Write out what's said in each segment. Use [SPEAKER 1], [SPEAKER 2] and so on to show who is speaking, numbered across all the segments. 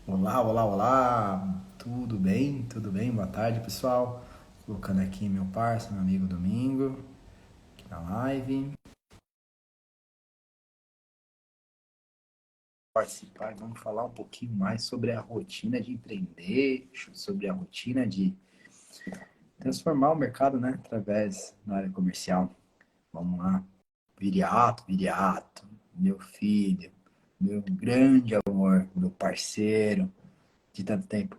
[SPEAKER 1] Olá, olá, olá! Tudo bem? Tudo bem? Boa tarde, pessoal. Colocando aqui meu parceiro, meu amigo Domingo, aqui na live. Participar e vamos falar um pouquinho mais sobre a rotina de empreender, sobre a rotina de transformar o mercado, né, através da área comercial. Vamos lá. Viriato, meu filho, meu grande amor, meu parceiro de tanto tempo.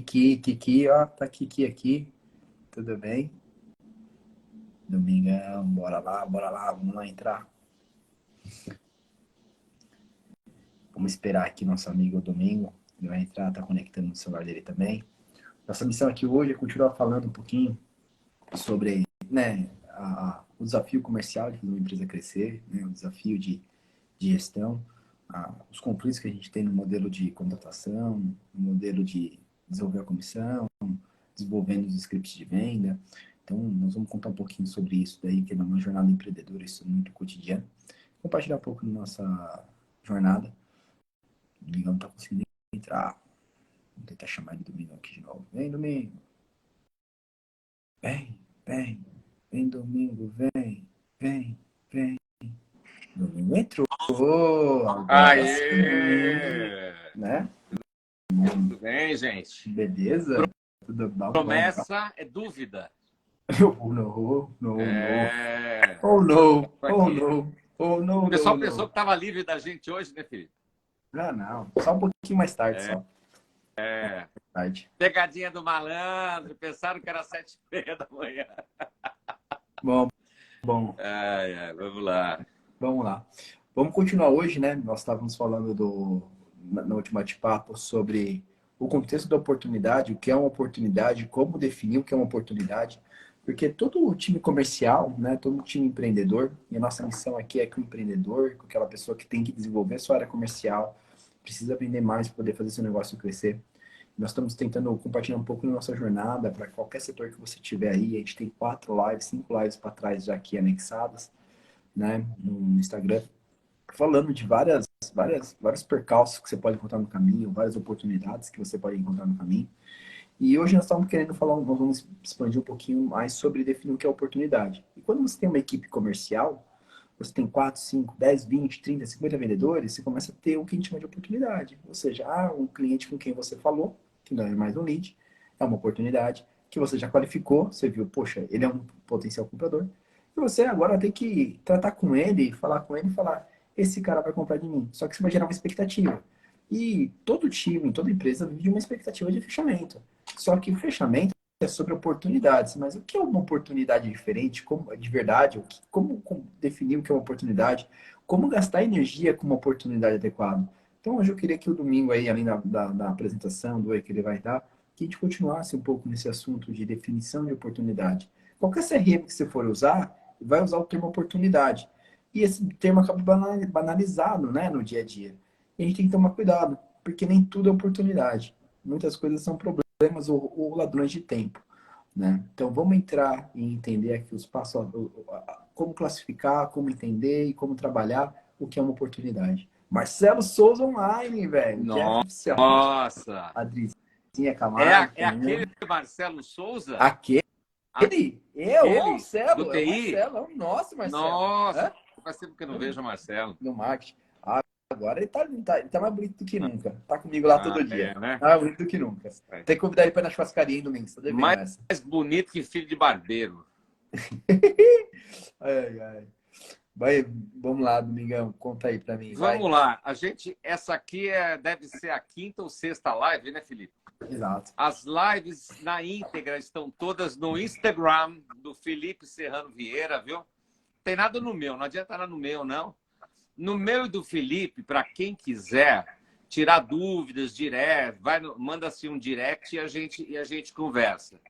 [SPEAKER 1] Kiki, ó, tá Kiki aqui, tudo bem? Domingão, bora lá, vamos lá entrar. Vamos esperar aqui nosso amigo Domingo. Ele vai entrar, tá conectando no celular dele também. Nossa missão aqui hoje é continuar falando um pouquinho sobre, né, o desafio comercial de fazer uma empresa crescer, né, o desafio de gestão, os conflitos que a gente tem no modelo de contratação, no modelo de desenvolver a comissão, desenvolvendo os scripts de venda. Então, nós vamos contar um pouquinho sobre isso daí, que é uma jornada empreendedora, isso é muito cotidiano. Compartilhar um pouco da nossa jornada. O Domingão não tá conseguindo entrar. Vou tentar chamar ele Domingo aqui de novo. Vem, Domingo. Vem, vem. Vem, Domingo, vem. Vem, vem. Domingo entrou. Agora sim.
[SPEAKER 2] Aê!
[SPEAKER 1] Né?
[SPEAKER 2] Tudo bem, gente?
[SPEAKER 1] Beleza? Tudo bom? Bom.
[SPEAKER 2] Promessa é dúvida.
[SPEAKER 1] Oh, no, no, no.
[SPEAKER 2] É.
[SPEAKER 1] Oh, no.
[SPEAKER 2] Tô
[SPEAKER 1] Oh,
[SPEAKER 2] aqui.
[SPEAKER 1] no. Oh,
[SPEAKER 2] O
[SPEAKER 1] no, no,
[SPEAKER 2] pessoal pensou
[SPEAKER 1] no.
[SPEAKER 2] que estava livre da gente hoje, né, Felipe?
[SPEAKER 1] Não, não. Só um pouquinho mais tarde,
[SPEAKER 2] É.
[SPEAKER 1] só.
[SPEAKER 2] É.
[SPEAKER 1] Tarde.
[SPEAKER 2] Pegadinha do malandro. Pensaram que era 7h30 da manhã.
[SPEAKER 1] Bom, bom.
[SPEAKER 2] Ai, ai, vamos lá.
[SPEAKER 1] Vamos lá. Vamos continuar hoje, né? Nós estávamos falando no último bate-papo sobre o contexto da oportunidade, o que é uma oportunidade, como definir o que é uma oportunidade, porque todo time comercial, né, todo time empreendedor, e a nossa missão aqui é que o empreendedor, aquela pessoa que tem que desenvolver a sua área comercial, precisa vender mais para poder fazer seu negócio crescer. Nós estamos tentando compartilhar um pouco da nossa jornada para qualquer setor que você tiver aí. A gente tem 4 lives, 5 lives para trás já aqui anexadas, né, no Instagram, falando de vários percalços que você pode encontrar no caminho, várias oportunidades que você pode encontrar no caminho. E hoje nós estamos querendo falar, nós vamos expandir um pouquinho mais sobre definir o que é oportunidade. E quando você tem uma equipe comercial, você tem 4, 5, 10, 20, 30, 50 vendedores, você começa a ter o que a gente chama de oportunidade. Ou seja, um cliente com quem você falou, que não é mais um lead, é uma oportunidade que você já qualificou, você viu, poxa, ele é um potencial comprador, e você agora tem que tratar com ele, falar com ele e falar, esse cara vai comprar de mim. Só que você vai gerar uma expectativa. E todo time, toda empresa vive de uma expectativa de fechamento. Só que o fechamento é sobre oportunidades, mas o que é uma oportunidade diferente, como de verdade, como definir o que é uma oportunidade, como gastar energia com uma oportunidade adequada. Então hoje eu queria que o domingo aí, além da apresentação, do oi que ele vai dar, que a gente continuasse um pouco nesse assunto de definição de oportunidade. Qualquer CRM que você for usar, vai usar o termo oportunidade. E esse termo acaba banalizado, né, no dia a dia. E a gente tem que tomar cuidado, porque nem tudo é oportunidade. Muitas coisas são problemas ou ladrões de tempo, né? Então vamos entrar e entender aqui os passos, como classificar, como entender e como trabalhar o que é uma oportunidade. Marcelo Souza Online, velho, Jeff oficial.
[SPEAKER 2] Nossa!
[SPEAKER 1] Adrizinha
[SPEAKER 2] É,
[SPEAKER 1] Camargo
[SPEAKER 2] é aquele
[SPEAKER 1] também.
[SPEAKER 2] Marcelo Souza?
[SPEAKER 1] Aquele, é o
[SPEAKER 2] Aquele do
[SPEAKER 1] Marcelo, é o
[SPEAKER 2] TI?
[SPEAKER 1] Marcelo, é o nosso Marcelo.
[SPEAKER 2] Nossa!
[SPEAKER 1] Hã?
[SPEAKER 2] Faz tempo que eu não vejo o Marcelo.
[SPEAKER 1] No marketing. Agora ele tá mais bonito do que nunca. Tá comigo lá
[SPEAKER 2] Ah,
[SPEAKER 1] todo dia.
[SPEAKER 2] é, né?
[SPEAKER 1] Tá mais bonito do que nunca.
[SPEAKER 2] É.
[SPEAKER 1] Tem que convidar ele para ir na churrascaria em domingo, você tá devendo
[SPEAKER 2] Mais
[SPEAKER 1] essa.
[SPEAKER 2] bonito que filho de barbeiro.
[SPEAKER 1] Ai, ai. Vamos lá, Domingão, conta aí pra mim, vai.
[SPEAKER 2] Vamos lá. Essa aqui deve ser a quinta ou sexta live, né, Felipe?
[SPEAKER 1] Exato.
[SPEAKER 2] As lives na íntegra estão todas no Instagram do Felipe Serrano Vieira, viu? Tem nada no meu, não adianta nada no meu, não. No meu e do Felipe, para quem quiser tirar dúvidas direto, manda-se um direct e a gente conversa.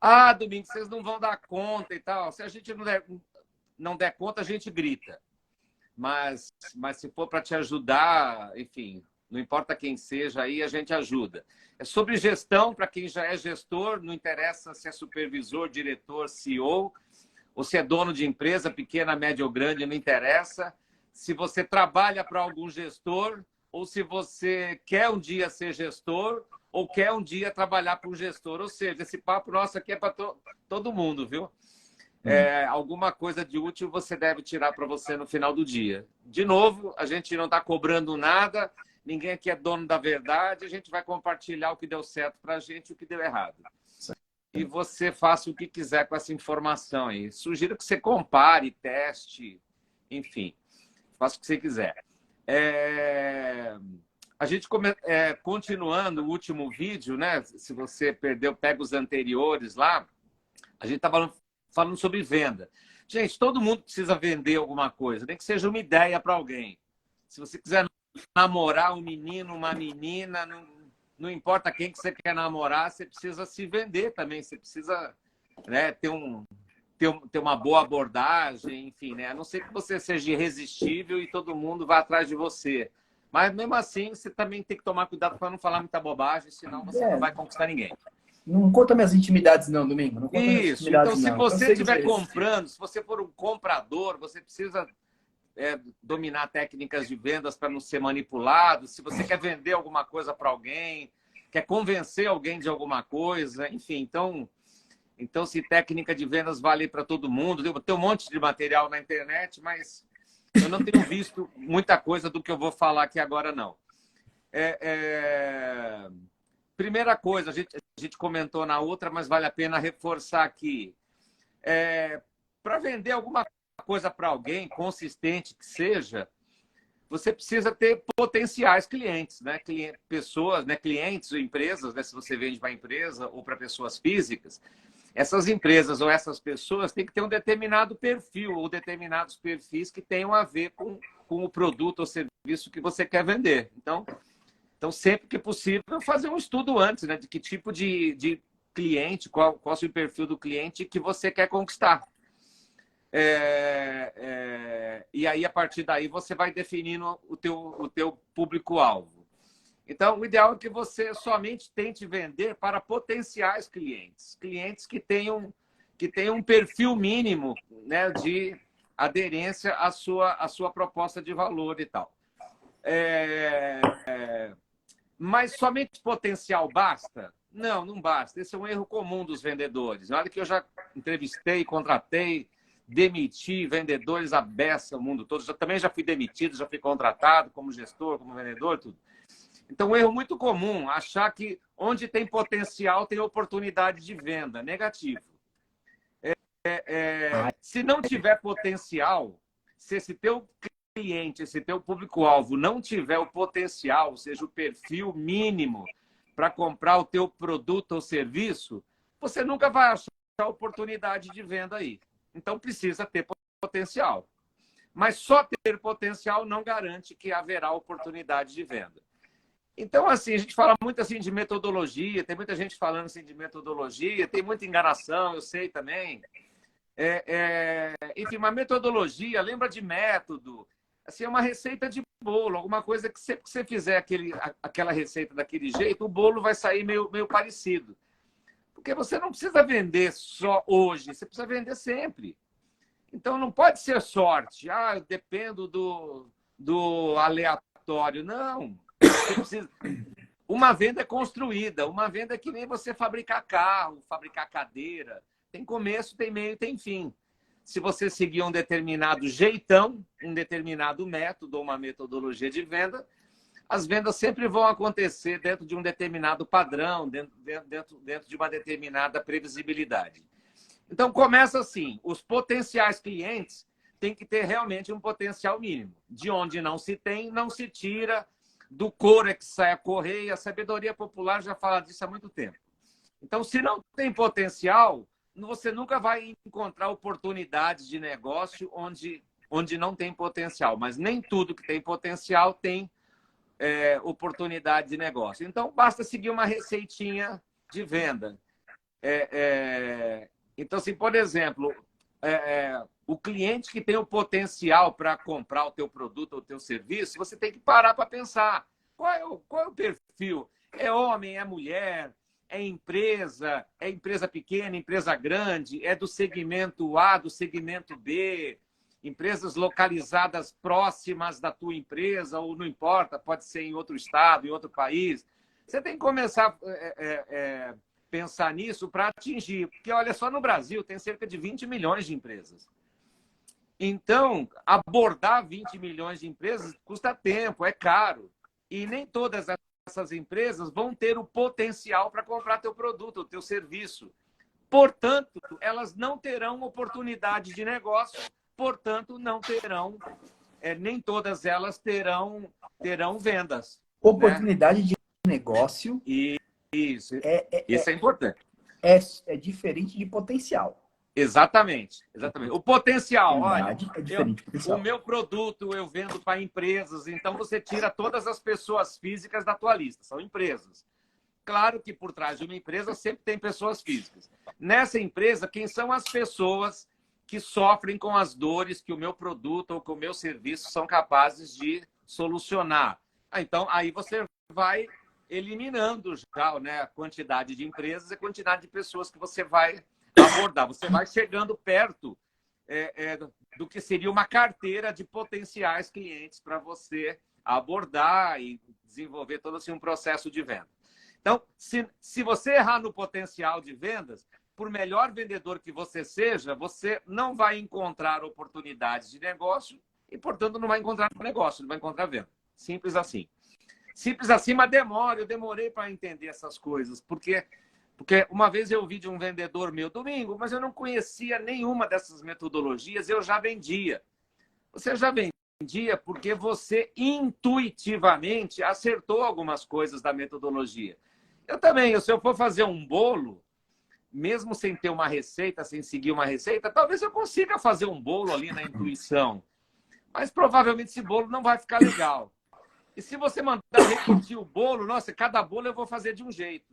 [SPEAKER 2] Ah, Domingo, vocês não vão dar conta e tal. Se a gente não der conta, a gente grita. Mas se for para te ajudar, enfim, não importa quem seja, aí a gente ajuda. É sobre gestão, para quem já é gestor, não interessa se é supervisor, diretor, CEO, ou se é dono de empresa, pequena, média ou grande, não interessa. Se você trabalha para algum gestor, ou se você quer um dia ser gestor ou quer um dia trabalhar para um gestor. Ou seja, esse papo nosso aqui é para todo mundo, viu? Alguma coisa de útil você deve tirar para você no final do dia. De novo, a gente não está cobrando nada, ninguém aqui é dono da verdade, a gente vai compartilhar o que deu certo para a gente e o que deu errado. E você faça o que quiser com essa informação aí. Sugiro que você compare, teste, enfim, faça o que você quiser. A gente, continuando o último vídeo, né? Se você perdeu, pega os anteriores lá, a gente estava falando sobre venda. Gente, todo mundo precisa vender alguma coisa, nem que seja uma ideia para alguém. Se você quiser namorar um menino, uma menina, não importa quem que você quer namorar, você precisa se vender também. Você precisa, né, ter uma boa abordagem, enfim, né? A não ser que você seja irresistível e todo mundo vá atrás de você. Mas, mesmo assim, você também tem que tomar cuidado para não falar muita bobagem, senão você não vai conquistar ninguém.
[SPEAKER 1] Não conta minhas intimidades não, Domingo. Não conta minhas
[SPEAKER 2] Isso.
[SPEAKER 1] intimidades,
[SPEAKER 2] Então, se
[SPEAKER 1] não.
[SPEAKER 2] você estiver comprando, se você for um comprador, você precisa dominar técnicas de vendas para não ser manipulado. Se você quer vender alguma coisa para alguém, quer convencer alguém de alguma coisa, enfim. Então, se técnica de vendas vale para todo mundo, tem um monte de material na internet, mas eu não tenho visto muita coisa do que eu vou falar aqui agora, não. Primeira coisa, a gente comentou na outra, mas vale a pena reforçar aqui. Para vender alguma coisa para alguém, consistente que seja, você precisa ter potenciais clientes, né? Pessoas, né? Clientes ou empresas, né? Se você vende para empresa ou para pessoas físicas, essas empresas ou essas pessoas têm que ter um determinado perfil ou determinados perfis que tenham a ver com o produto ou serviço que você quer vender. Então, sempre que possível, fazer um estudo antes, né? De que tipo de cliente, qual é o seu perfil do cliente que você quer conquistar. E aí, a partir daí, você vai definindo o teu público-alvo. Então, o ideal é que você somente tente vender para potenciais clientes. Clientes que tenham um perfil mínimo, né, de aderência à sua proposta de valor e tal. Mas somente potencial basta? Não basta. Esse é um erro comum dos vendedores. Olha que eu já entrevistei, contratei, demiti vendedores à beça o mundo todo. Também já fui demitido, já fui contratado como gestor, como vendedor, tudo. Então, um erro muito comum, achar que onde tem potencial tem oportunidade de venda. Negativo. Se não tiver potencial, se esse teu cliente, esse teu público-alvo não tiver o potencial, ou seja, o perfil mínimo para comprar o teu produto ou serviço, você nunca vai achar oportunidade de venda aí. Então, precisa ter potencial. Mas só ter potencial não garante que haverá oportunidade de venda. Então, assim, a gente fala muito assim de metodologia, tem muita gente falando assim de metodologia, tem muita enganação, eu sei também. Enfim, uma metodologia, lembra de método, assim, é uma receita de bolo, alguma coisa que sempre que você fizer aquela receita daquele jeito, o bolo vai sair meio parecido. Porque você não precisa vender só hoje, você precisa vender sempre. Então, não pode ser sorte. Eu dependo do aleatório. Não. Você precisa... Uma venda é construída. Uma venda é que nem você fabricar carro, fabricar cadeira. Tem começo, tem meio, tem fim. Se você seguir um determinado jeitão, um determinado método ou uma metodologia de venda, as vendas sempre vão acontecer dentro de um determinado padrão, dentro de uma determinada previsibilidade. Então, começa assim. Os potenciais clientes têm que ter realmente um potencial mínimo. De onde não se tem, não se tira. Do couro é que sai a correia. A sabedoria popular já fala disso há muito tempo. Então, se não tem potencial, você nunca vai encontrar oportunidades de negócio onde não tem potencial. Mas nem tudo que tem potencial tem oportunidade de negócio. Então, basta seguir uma receitinha de venda. Então, assim, por exemplo, o cliente que tem o potencial para comprar o teu produto ou o teu serviço, você tem que parar para pensar. Qual é o perfil? É homem, é mulher, é empresa pequena, empresa grande, é do segmento A, do segmento B, empresas localizadas próximas da tua empresa, ou não importa, pode ser em outro estado, em outro país. Você tem que começar a pensar nisso para atingir. Porque, olha, só no Brasil tem cerca de 20 milhões de empresas. Então, abordar 20 milhões de empresas custa tempo, é caro. E nem todas essas empresas vão ter o potencial para comprar teu produto, o teu serviço. Portanto, elas não terão oportunidade de negócio, portanto, não terão, nem todas elas terão vendas.
[SPEAKER 1] Oportunidade de negócio
[SPEAKER 2] Isso é importante.
[SPEAKER 1] É diferente de potencial.
[SPEAKER 2] Exatamente. O potencial, olha,
[SPEAKER 1] É diferente de potencial.
[SPEAKER 2] o meu produto eu vendo para empresas, então você tira todas as pessoas físicas da tua lista, são empresas. Claro que por trás de uma empresa sempre tem pessoas físicas. Nessa empresa, quem são as pessoas que sofrem com as dores que o meu produto ou que o meu serviço são capazes de solucionar? Então, aí você vai eliminando já, né, a quantidade de empresas e a quantidade de pessoas que você vai abordar. Você vai chegando perto do que seria uma carteira de potenciais clientes para você abordar e desenvolver todo assim, um processo de venda. Então, se você errar no potencial de vendas, por melhor vendedor que você seja, você não vai encontrar oportunidades de negócio e, portanto, não vai encontrar negócio, não vai encontrar venda. Simples assim. Simples assim, mas eu demorei para entender essas coisas, porque uma vez eu ouvi de um vendedor meu, Domingo, mas eu não conhecia nenhuma dessas metodologias, eu já vendia. Você já vendia porque você intuitivamente acertou algumas coisas da metodologia. Eu também, se eu for fazer um bolo, mesmo sem ter uma receita, sem seguir uma receita, talvez eu consiga fazer um bolo ali na intuição. Mas provavelmente esse bolo não vai ficar legal. E se você mandar repetir o bolo, nossa, cada bolo eu vou fazer de um jeito.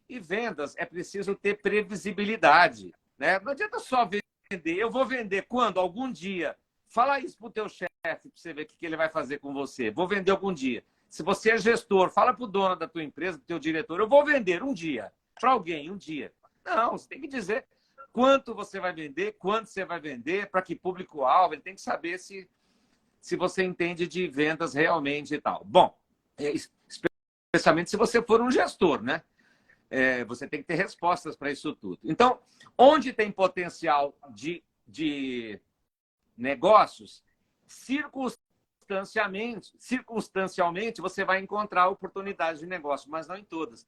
[SPEAKER 2] E vendas é preciso ter previsibilidade, né? Não adianta só vender. Eu vou vender quando? Algum dia. Fala isso para o teu chefe, para você ver o que ele vai fazer com você. Vou vender algum dia. Se você é gestor, fala para o dono da tua empresa, para o teu diretor, eu vou vender um dia. Para alguém, um dia. Não, você tem que dizer quanto você vai vender, quanto você vai vender, para que público-alvo. Ele tem que saber se você entende de vendas realmente e tal. Bom, especialmente se você for um gestor, né? Você tem que ter respostas para isso tudo. Então, onde tem potencial de negócios, circunstancialmente, você vai encontrar oportunidades de negócio, mas não em todas.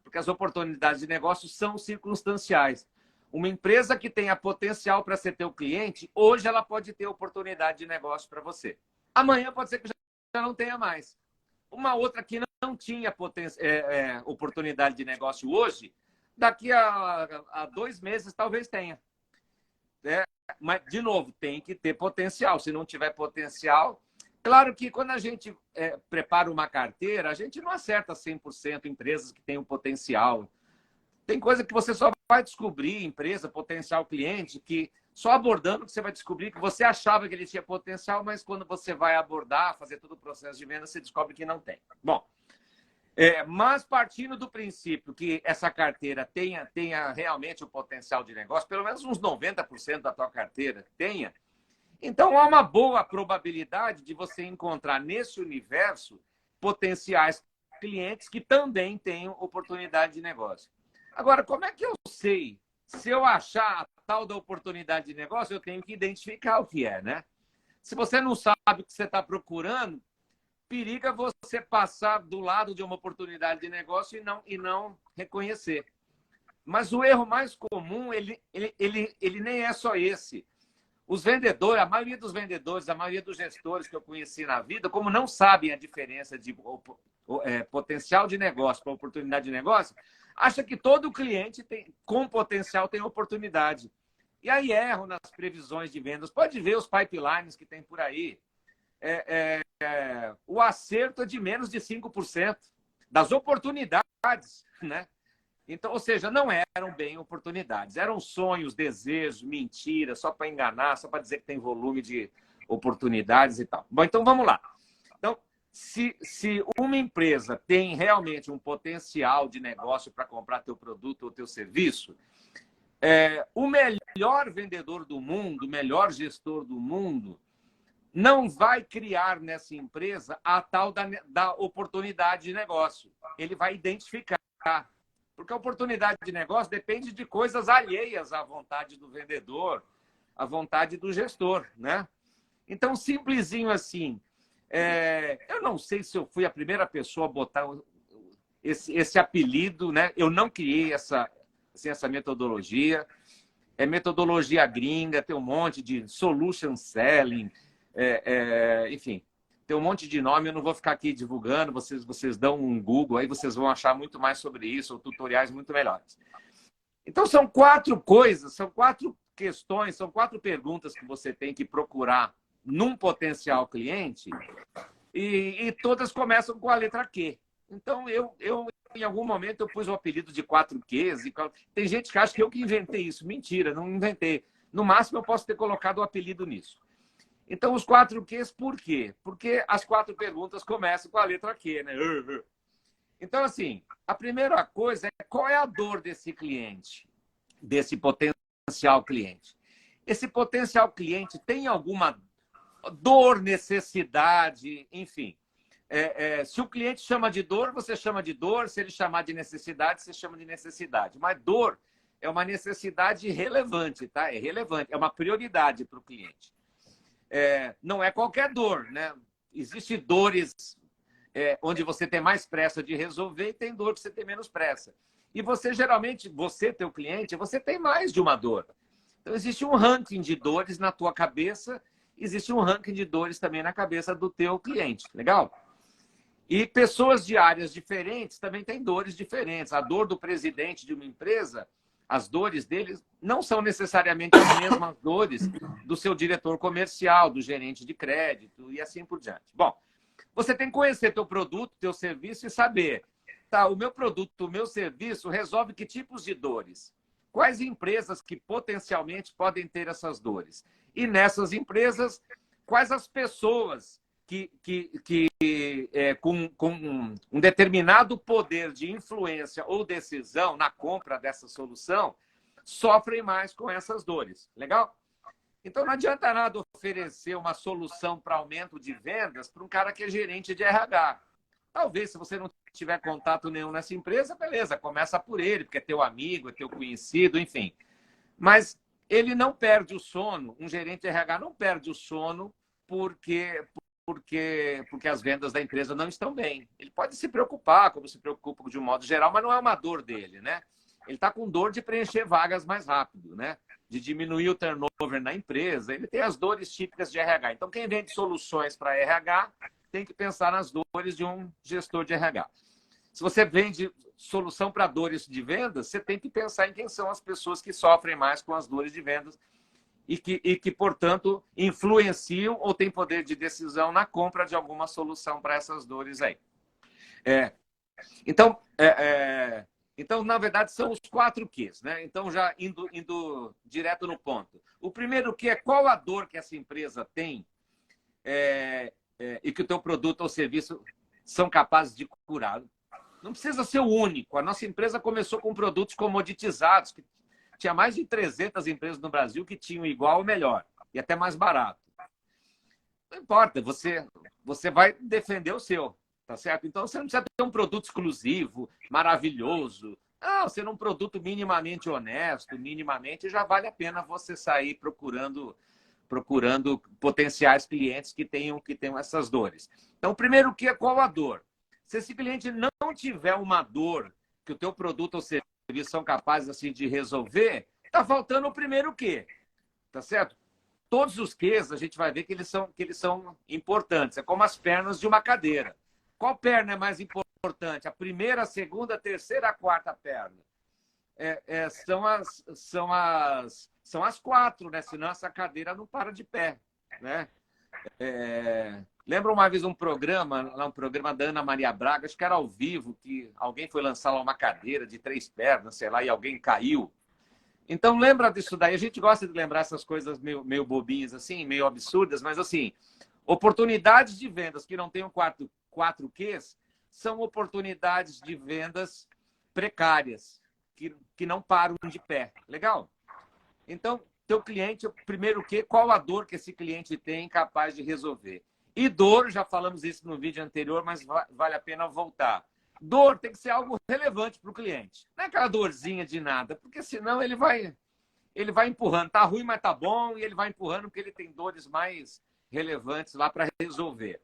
[SPEAKER 2] Porque as oportunidades de negócio são circunstanciais. Uma empresa que tenha potencial para ser teu cliente, hoje ela pode ter oportunidade de negócio para você. Amanhã pode ser que já não tenha mais. Uma outra que não tinha oportunidade de negócio hoje, daqui a 2 meses talvez tenha. Mas, de novo, tem que ter potencial. Se não tiver potencial... Claro que quando a gente prepara uma carteira, a gente não acerta 100% empresas que têm um potencial. Tem coisa que você só vai descobrir, empresa, potencial cliente, que só abordando que você vai descobrir que você achava que ele tinha potencial, mas quando você vai abordar, fazer todo o processo de venda, você descobre que não tem. Bom, mas partindo do princípio que essa carteira tenha realmente o potencial de negócio, pelo menos uns 90% da tua carteira tenha, então há uma boa probabilidade de você encontrar nesse universo potenciais clientes que também tenham oportunidade de negócio. Agora, como é que eu sei? Se eu achar a tal da oportunidade de negócio, eu tenho que identificar o que é, né? Se você não sabe o que você está procurando, periga você passar do lado de uma oportunidade de negócio e não reconhecer. Mas o erro mais comum, ele nem é só esse. Os vendedores, a maioria dos vendedores, a maioria dos gestores que eu conheci na vida, como não sabem a diferença de potencial de negócio para oportunidade de negócio, acha que todo cliente com potencial tem oportunidade. E aí erram nas previsões de vendas. Pode ver os pipelines que tem por aí. O acerto é de menos de 5% das oportunidades, né? Então, ou seja, não eram bem oportunidades, eram sonhos, desejos, mentiras, só para enganar, só para dizer que tem volume de oportunidades e tal. Bom, então vamos lá. Então, se uma empresa tem realmente um potencial de negócio para comprar teu produto ou teu serviço, O melhor vendedor do mundo, o melhor gestor do mundo, não vai criar nessa empresa a tal da oportunidade de negócio. Ele vai identificar. Porque a oportunidade de negócio depende de coisas alheias à vontade do vendedor, à vontade do gestor, né? Então, simplesinho assim. Eu não sei se eu fui a primeira pessoa a botar esse apelido, né? Eu não criei essa metodologia. É metodologia gringa, tem um monte de solution selling, enfim, tem um monte de nome, eu não vou ficar aqui divulgando, vocês dão um Google, aí vocês vão achar muito mais sobre isso, ou tutoriais muito melhores. Então, são 4 coisas, são 4 questões, são 4 perguntas que você tem que procurar num potencial cliente, e todas começam com a letra Q. Então, eu em algum momento, eu pus o apelido de 4 Qs. Tem gente que acha que eu que inventei isso. Mentira, não inventei. No máximo, eu posso ter colocado o apelido nisso. Então, os 4 Qs, por quê? Porque as 4 perguntas começam com a letra Q, né? Então, assim, a primeira coisa é qual é a dor desse cliente, desse potencial cliente. Esse potencial cliente tem alguma dor, necessidade, enfim. Se o cliente chama de dor, você chama de dor. Se ele chamar de necessidade, você chama de necessidade. Mas dor é uma necessidade relevante, tá? É relevante, é uma prioridade para o cliente. Não é qualquer dor, né? Existem dores onde você tem mais pressa de resolver e tem dor que você tem menos pressa. E você, geralmente, teu cliente, você tem mais de uma dor. Então, existe um ranking de dores na tua cabeça, existe um ranking de dores também na cabeça do teu cliente. Legal? E pessoas de áreas diferentes também têm dores diferentes. A dor do presidente de uma empresa, as dores deles não são necessariamente as mesmas dores do seu diretor comercial, do gerente de crédito e assim por diante. Bom, você tem que conhecer teu produto, teu serviço e saber, tá, o meu produto, o meu serviço resolve que tipos de dores? Quais empresas que potencialmente podem ter essas dores? E nessas empresas, quais as pessoas com um determinado poder de influência ou decisão na compra dessa solução sofrem mais com essas dores. Legal? Então, não adianta nada oferecer uma solução para aumento de vendas para um cara que é gerente de RH. Talvez, se você não tiver contato nenhum nessa empresa, beleza, começa por ele, porque é teu amigo, é teu conhecido, enfim. Mas ele não perde o sono, um gerente de RH não perde o sono porque as vendas da empresa não estão bem. Ele pode se preocupar, como se preocupa de um modo geral, mas não é uma dor dele, né? Ele está com dor de preencher vagas mais rápido, né? De diminuir o turnover na empresa. Ele tem as dores típicas de RH. Então, quem vende soluções para RH tem que pensar nas dores de um gestor de RH. Se você vende solução para dores de vendas, você tem que pensar em quem são as pessoas que sofrem mais com as dores de vendas e que, portanto, influenciam ou têm poder de decisão na compra de alguma solução para essas dores aí. Então, na verdade, são os 4 Qs, né? Então, já indo direto no ponto. O primeiro Q é qual a dor que essa empresa tem e que o teu produto ou serviço são capazes de curar. Não precisa ser o único. A nossa empresa começou com produtos comoditizados, que tinha mais de 300 empresas no Brasil que tinham igual ou melhor, e até mais barato. Não importa, você vai defender o seu, tá certo? Então, você não precisa ter um produto exclusivo, maravilhoso. Não, ser um produto minimamente honesto, minimamente, já vale a pena você sair procurando potenciais clientes que tenham essas dores. Então, primeiro, qual a dor? Se esse cliente não tiver uma dor que o teu produto ou serviço são capazes assim, de resolver, está faltando o primeiro Q, tá certo? Todos os Qs a gente vai ver que eles são importantes. É como as pernas de uma cadeira. Qual perna é mais importante? A primeira, a segunda, a terceira, a quarta perna? São as 4, né? Senão essa cadeira não para de pé, né? Lembra uma vez um programa da Ana Maria Braga, acho que era ao vivo, que alguém foi lançar lá uma cadeira de 3 pernas, sei lá, e alguém caiu. Então, lembra disso daí. A gente gosta de lembrar essas coisas meio bobinhas, assim, meio absurdas, mas, assim, oportunidades de vendas que não tenham 4 Qs são oportunidades de vendas precárias, que não param de pé. Legal? Então, teu cliente, primeiro qual a dor que esse cliente tem capaz de resolver? E dor, já falamos isso no vídeo anterior, mas vale a pena voltar. Dor tem que ser algo relevante para o cliente. Não é aquela dorzinha de nada, porque senão ele vai empurrando. Tá ruim, mas tá bom, e ele vai empurrando porque ele tem dores mais relevantes lá para resolver.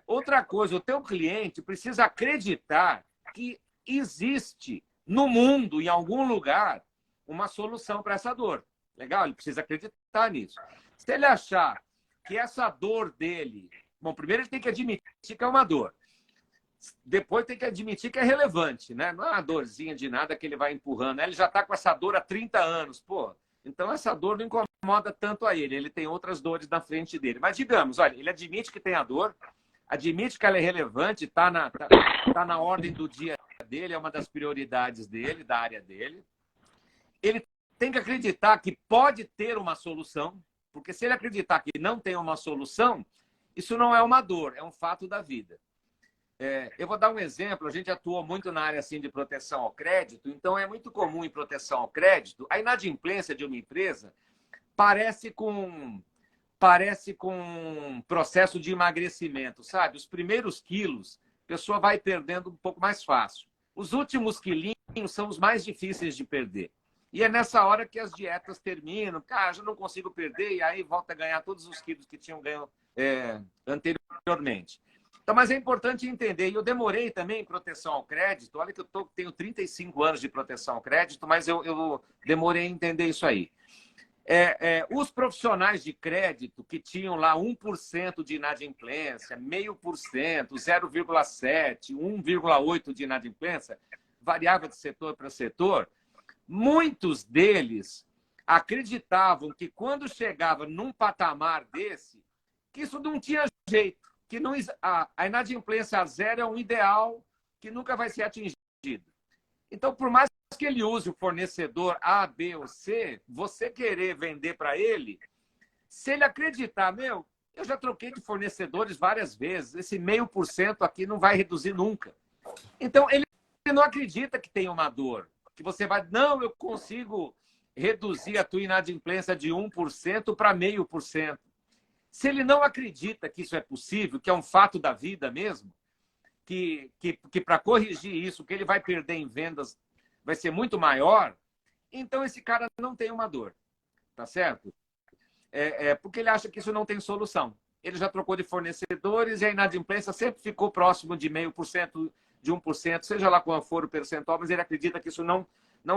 [SPEAKER 2] Outra coisa, o teu cliente precisa acreditar que existe no mundo, em algum lugar, uma solução para essa dor. Legal? Ele precisa acreditar nisso. Se ele achar que essa dor dele... Bom, primeiro ele tem que admitir que é uma dor. Depois tem que admitir que é relevante, né? Não é uma dorzinha de nada que ele vai empurrando. Ele já está com essa dor há 30 anos. Pô, então essa dor não incomoda tanto a ele. Ele tem outras dores na frente dele. Mas digamos, olha, ele admite que tem a dor, admite que ela é relevante, está na ordem do dia dele, é uma das prioridades dele, da área dele. Ele tem que acreditar que pode ter uma solução, porque se ele acreditar que não tem uma solução, isso não é uma dor, é um fato da vida. Eu vou dar um exemplo. A gente atuou muito na área assim, de proteção ao crédito, então é muito comum em proteção ao crédito a inadimplência de uma empresa parece com um processo de emagrecimento, sabe? Os primeiros quilos, a pessoa vai perdendo um pouco mais fácil. Os últimos quilinhos são os mais difíceis de perder. E é nessa hora que as dietas terminam. Cara, já não consigo perder, e aí volta a ganhar todos os quilos que tinham ganho anteriormente. Então, mas é importante entender, e eu demorei também em proteção ao crédito. Olha que eu tenho 35 anos de proteção ao crédito, mas eu demorei a entender isso aí. Os profissionais de crédito que tinham lá 1% de inadimplência, 0,5%, 0,7%, 1,8% de inadimplência, variava de setor para setor, muitos deles acreditavam que quando chegava num patamar desse, que isso não tinha jeito, que não, a inadimplência a zero é um ideal que nunca vai ser atingido. Então, por mais que ele use o fornecedor A, B ou C, você querer vender para ele, se ele acreditar, eu já troquei de fornecedores várias vezes, esse 0,5% aqui não vai reduzir nunca. Então, ele não acredita que tem uma dor, que você vai, não, eu consigo reduzir a tua inadimplência de 1% para 0,5%. Se ele não acredita que isso é possível, que é um fato da vida mesmo, que para corrigir isso, que ele vai perder em vendas vai ser muito maior, então esse cara não tem uma dor, tá certo? Porque ele acha que isso não tem solução. Ele já trocou de fornecedores e a inadimplência sempre ficou próximo de 0,5%, de 1%, seja lá qual for o percentual, mas ele acredita que isso não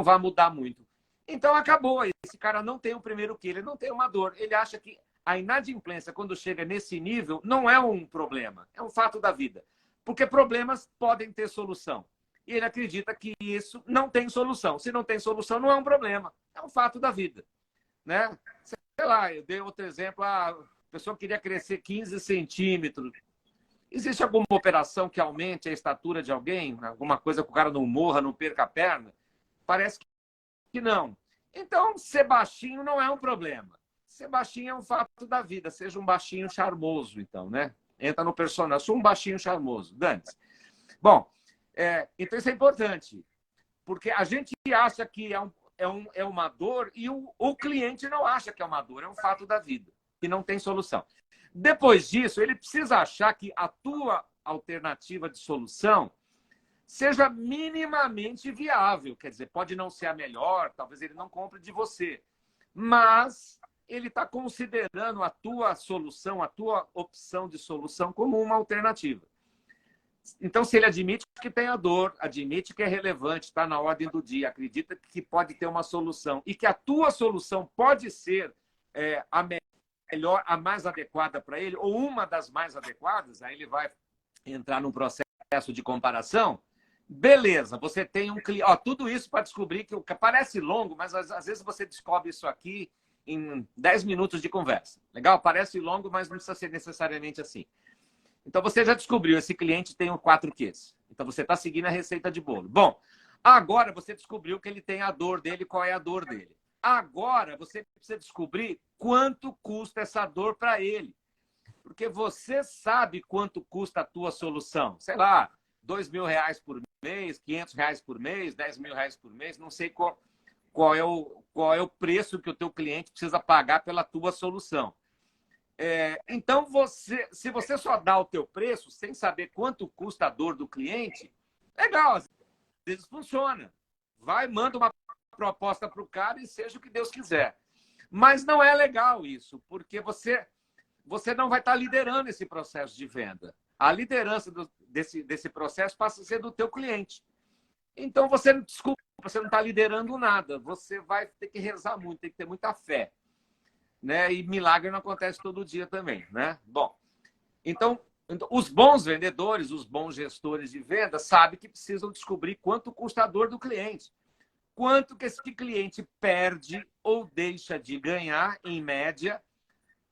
[SPEAKER 2] vai mudar muito. Então acabou. Esse cara não tem o primeiro quilo, ele não tem uma dor. Ele acha que a inadimplência, quando chega nesse nível, não é um problema, é um fato da vida. Porque problemas podem ter solução. E ele acredita que isso não tem solução. Se não tem solução, não é um problema, é um fato da vida. Né? Sei lá, eu dei outro exemplo, a pessoa queria crescer 15 centímetros. Existe alguma operação que aumente a estatura de alguém? Alguma coisa que o cara não morra, não perca a perna? Parece que não. Então, ser baixinho não é um problema. Ser baixinho é um fato da vida. Seja um baixinho charmoso, então, né? Entra no personagem. Eu sou um baixinho charmoso. Dane-se. Bom, então isso é importante. Porque a gente acha que é uma dor e o cliente não acha que é uma dor. É um fato da vida. Que não tem solução. Depois disso, ele precisa achar que a tua alternativa de solução seja minimamente viável. Quer dizer, pode não ser a melhor, talvez ele não compre de você. Mas ele está considerando a tua solução, a tua opção de solução como uma alternativa. Então, se ele admite que tem a dor, admite que é relevante, está na ordem do dia, acredita que pode ter uma solução e que a tua solução pode ser a melhor, a mais adequada para ele, ou uma das mais adequadas, aí ele vai entrar num processo de comparação. Beleza, você tem um cliente. Tudo isso para descobrir que parece longo, mas às vezes você descobre isso aqui em 10 minutos de conversa. Legal? Parece longo, mas não precisa ser necessariamente assim. Então, você já descobriu, esse cliente tem 4 Qs. Então, você está seguindo a receita de bolo. Bom, agora você descobriu que ele tem a dor dele, qual é a dor dele. Agora, você precisa descobrir quanto custa essa dor para ele. Porque você sabe quanto custa a tua solução. Sei lá, R$ 2.000 por mês, R$ 500 por mês, R$ 10.000 por mês, não sei qual é o preço que o teu cliente precisa pagar pela tua solução. Então, se você só dá o teu preço sem saber quanto custa a dor do cliente, legal, às vezes funciona. Vai, manda uma proposta para o cara e seja o que Deus quiser. Mas não é legal isso, porque você não vai estar liderando esse processo de venda. A liderança desse processo passa a ser do teu cliente. Então, desculpa, você não está liderando nada. Você vai ter que rezar muito, tem que ter muita fé. Né? E milagre não acontece todo dia também. Né? Bom, então, os bons vendedores, os bons gestores de venda sabem que precisam descobrir quanto custa a dor do cliente. Quanto que esse cliente perde ou deixa de ganhar, em média,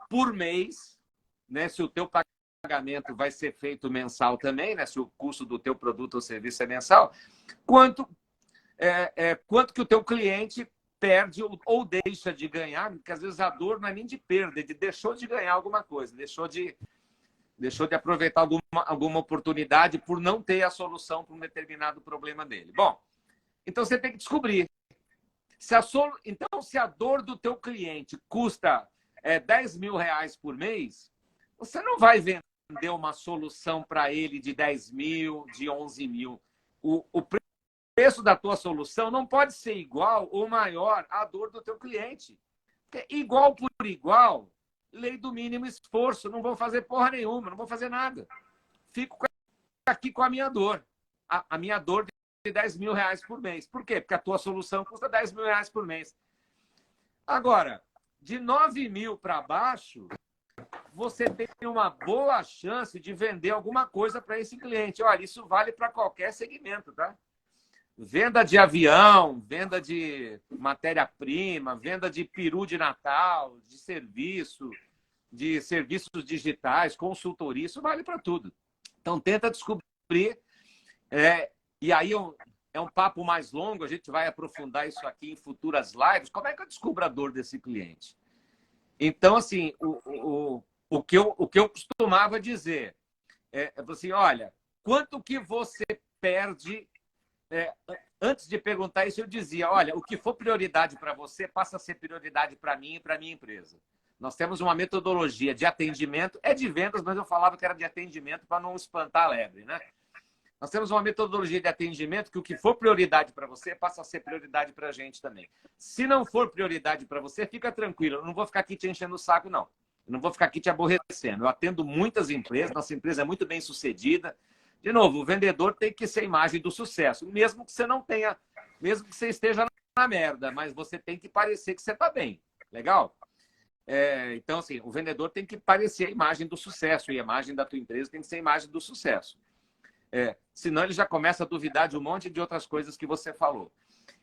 [SPEAKER 2] por mês, né? Se o teu pagamento vai ser feito mensal também, né? Se o custo do teu produto ou serviço é mensal, quanto que o teu cliente perde ou deixa de ganhar, porque às vezes a dor não é nem de perda, é de deixou de ganhar alguma coisa, deixou de aproveitar alguma oportunidade por não ter a solução para um determinado problema dele. Bom, então você tem que descobrir. Então, se a dor do teu cliente custa R$ 10.000 por mês, você não vai vender uma solução para ele de 10.000, de 11.000. O preço da tua solução não pode ser igual ou maior à dor do teu cliente. Porque igual por igual, lei do mínimo esforço, não vou fazer porra nenhuma, não vou fazer nada. Fico aqui com a minha dor. A minha dor de R$ 10.000 por mês. Por quê? Porque a tua solução custa R$ 10.000 por mês. Agora, de 9.000 para baixo, você tem uma boa chance de vender alguma coisa para esse cliente. Olha, isso vale para qualquer segmento, tá? Venda de avião, venda de matéria-prima, venda de peru de Natal, de serviços digitais, consultoria, isso vale para tudo. Então, tenta descobrir. E aí é um papo mais longo, a gente vai aprofundar isso aqui em futuras lives. Como é que eu descubro a dor desse cliente? Então, assim, o que eu costumava dizer é assim, olha, quanto que você perde... antes de perguntar isso, eu dizia, olha, o que for prioridade para você passa a ser prioridade para mim e para a minha empresa. Nós temos uma metodologia de atendimento, de vendas, mas eu falava que era de atendimento para não espantar a lebre, né? Nós temos uma metodologia de atendimento que o que for prioridade para você passa a ser prioridade para a gente também. Se não for prioridade para você, fica tranquilo. Eu não vou ficar aqui te enchendo o saco, não. Eu não vou ficar aqui te aborrecendo. Eu atendo muitas empresas, nossa empresa é muito bem sucedida. De novo, o vendedor tem que ser a imagem do sucesso, mesmo que você não tenha, mesmo que você esteja na merda, mas você tem que parecer que você está bem. Legal? Então, assim, o vendedor tem que parecer a imagem do sucesso e a imagem da tua empresa tem que ser a imagem do sucesso. Senão ele já começa a duvidar de um monte de outras coisas que você falou.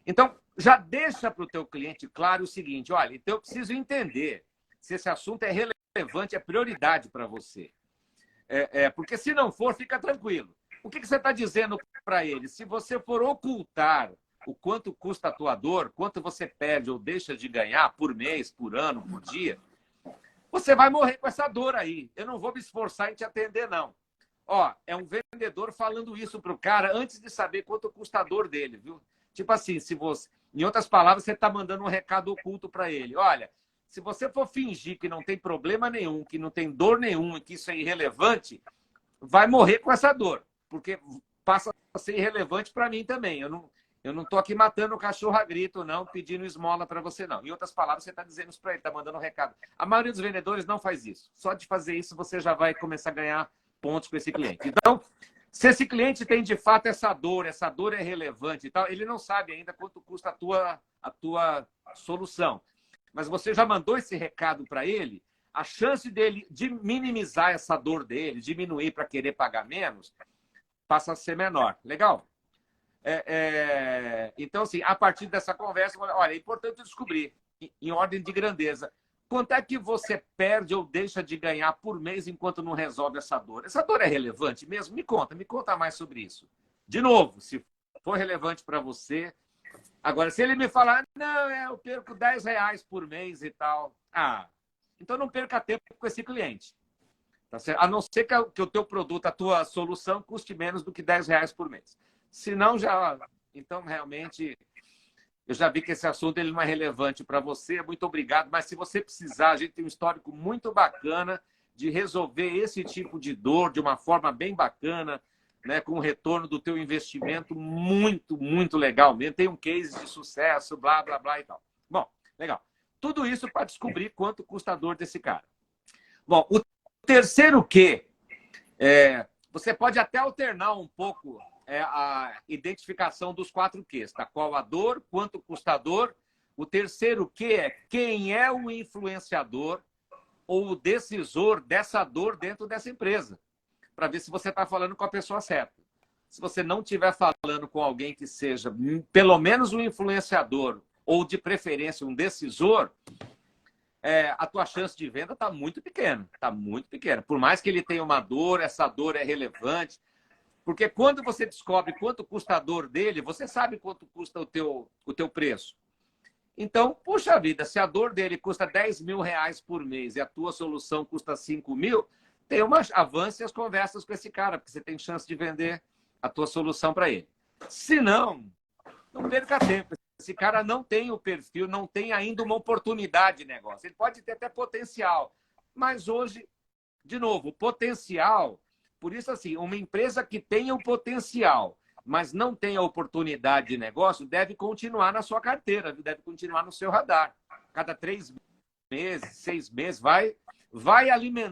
[SPEAKER 2] Então, já deixa para o teu cliente claro o seguinte, olha, então eu preciso entender se esse assunto é relevante, é prioridade para você. Porque se não for, fica tranquilo. O que você está dizendo para ele? Se você for ocultar o quanto custa a tua dor, quanto você perde ou deixa de ganhar por mês, por ano, por dia, você vai morrer com essa dor aí. Eu não vou me esforçar em te atender, não. Ó, é um vendedor falando isso para o cara antes de saber quanto custa a dor dele, viu? Tipo assim, em outras palavras, você está mandando um recado oculto para ele. Olha, se você for fingir que não tem problema nenhum, que não tem dor nenhuma, que isso é irrelevante, vai morrer com essa dor, porque passa a ser irrelevante para mim também. Eu não estou aqui matando o cachorro a grito, não, pedindo esmola para você, não. Em outras palavras, você está dizendo isso para ele, está mandando um recado. A maioria dos vendedores não faz isso. Só de fazer isso, você já vai começar a ganhar pontos com esse cliente. Então, se esse cliente tem de fato essa dor é relevante e tal, ele não sabe ainda quanto custa a tua solução. Mas você já mandou esse recado para ele, a chance dele de minimizar essa dor dele, diminuir para querer pagar menos, passa a ser menor. Legal? Então, assim, a partir dessa conversa, olha, é importante descobrir, em ordem de grandeza, quanto é que você perde ou deixa de ganhar por mês enquanto não resolve essa dor? Essa dor é relevante mesmo? Me conta mais sobre isso. De novo, se for relevante para você. Agora, se ele me falar, não, eu perco R$ 10 por mês e tal. Então não perca tempo com esse cliente. Tá certo? A não ser que o teu produto, a tua solução, custe menos do que R$ 10 por mês. Se não, já... Então, realmente, eu já vi que esse assunto ele não é relevante para você. Muito obrigado. Mas se você precisar, a gente tem um histórico muito bacana de resolver esse tipo de dor de uma forma bem bacana, né, com o retorno do teu investimento muito, muito legal mesmo. Tem um case de sucesso, blá, blá, blá e tal. Bom, legal. Tudo isso para descobrir quanto custa a dor desse cara. Bom, o terceiro Q, você pode até alternar um pouco a identificação dos 4 Qs, tá? Qual a dor, quanto custa a dor. O terceiro Q é quem é o influenciador ou o decisor dessa dor dentro dessa empresa, para ver se você está falando com a pessoa certa. Se você não estiver falando com alguém que seja pelo menos um influenciador ou, de preferência, um decisor, a tua chance de venda está muito pequena. Está muito pequena. Por mais que ele tenha uma dor, essa dor é relevante. Porque quando você descobre quanto custa a dor dele, você sabe quanto custa o teu preço. Então, puxa vida, se a dor dele custa R$ 10.000 por mês e a tua solução custa 5.000, tem avance as conversas com esse cara, porque você tem chance de vender a tua solução para ele. Se não, não perca tempo. Esse cara não tem o perfil, não tem ainda uma oportunidade de negócio. Ele pode ter até potencial, mas hoje, de novo, potencial. Por isso, assim, uma empresa que tenha o potencial, mas não tem a oportunidade de negócio, deve continuar na sua carteira, deve continuar no seu radar. Cada 3 meses, 6 meses, vai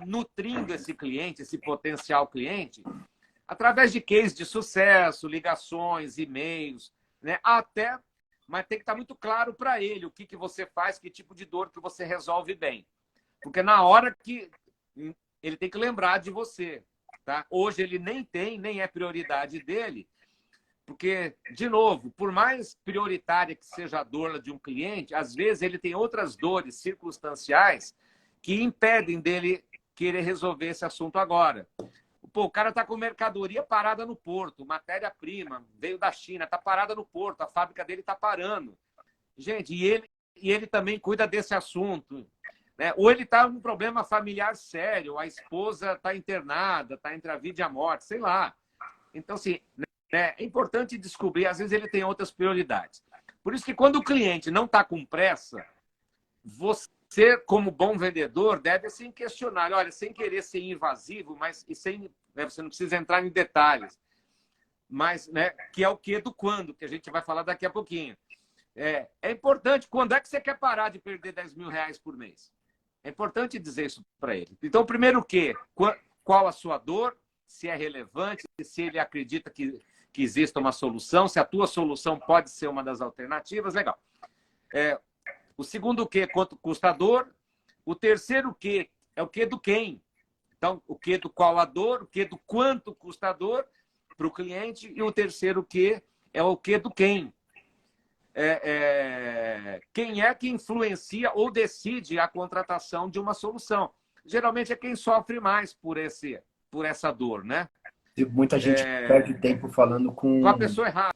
[SPEAKER 2] nutrindo esse cliente, esse potencial cliente, através de cases de sucesso, ligações, e-mails, né? Mas tem que estar muito claro para ele o que você faz, que tipo de dor que você resolve bem. Porque na hora que ele tem que lembrar de você. Tá? Hoje ele nem é prioridade dele, porque, de novo, por mais prioritária que seja a dor de um cliente, às vezes ele tem outras dores circunstanciais que impedem dele querer resolver esse assunto agora. Pô, o cara está com mercadoria parada no porto, matéria-prima, veio da China, está parada no porto, a fábrica dele está parando. Gente, e ele também cuida desse assunto. Né? Ou ele está com um problema familiar sério, a esposa está internada, está entre a vida e a morte, sei lá. Então, assim, né, é importante descobrir, às vezes ele tem outras prioridades. Por isso que quando o cliente não está com pressa, você, como bom vendedor, deve assim questionar, olha, sem querer ser invasivo, mas você não precisa entrar em detalhes, mas, né, que é o que do quando, que a gente vai falar daqui a pouquinho. É importante, quando é que você quer parar de perder R$ 10.000 por mês? É importante dizer isso para ele. Então, primeiro o quê? Qual a sua dor? Se é relevante, se ele acredita que exista uma solução, se a tua solução pode ser uma das alternativas, legal. O segundo o quê? Quanto custa a dor? O terceiro o quê? É o quê do quem? Então, o quê do qual a dor? O quê do quanto custa a dor para o cliente? E o terceiro o quê? É o quê do quem? Quem é que influencia ou decide a contratação de uma solução? Geralmente é quem sofre mais por essa dor, né?
[SPEAKER 1] Muita gente perde tempo falando
[SPEAKER 2] Com a pessoa errada.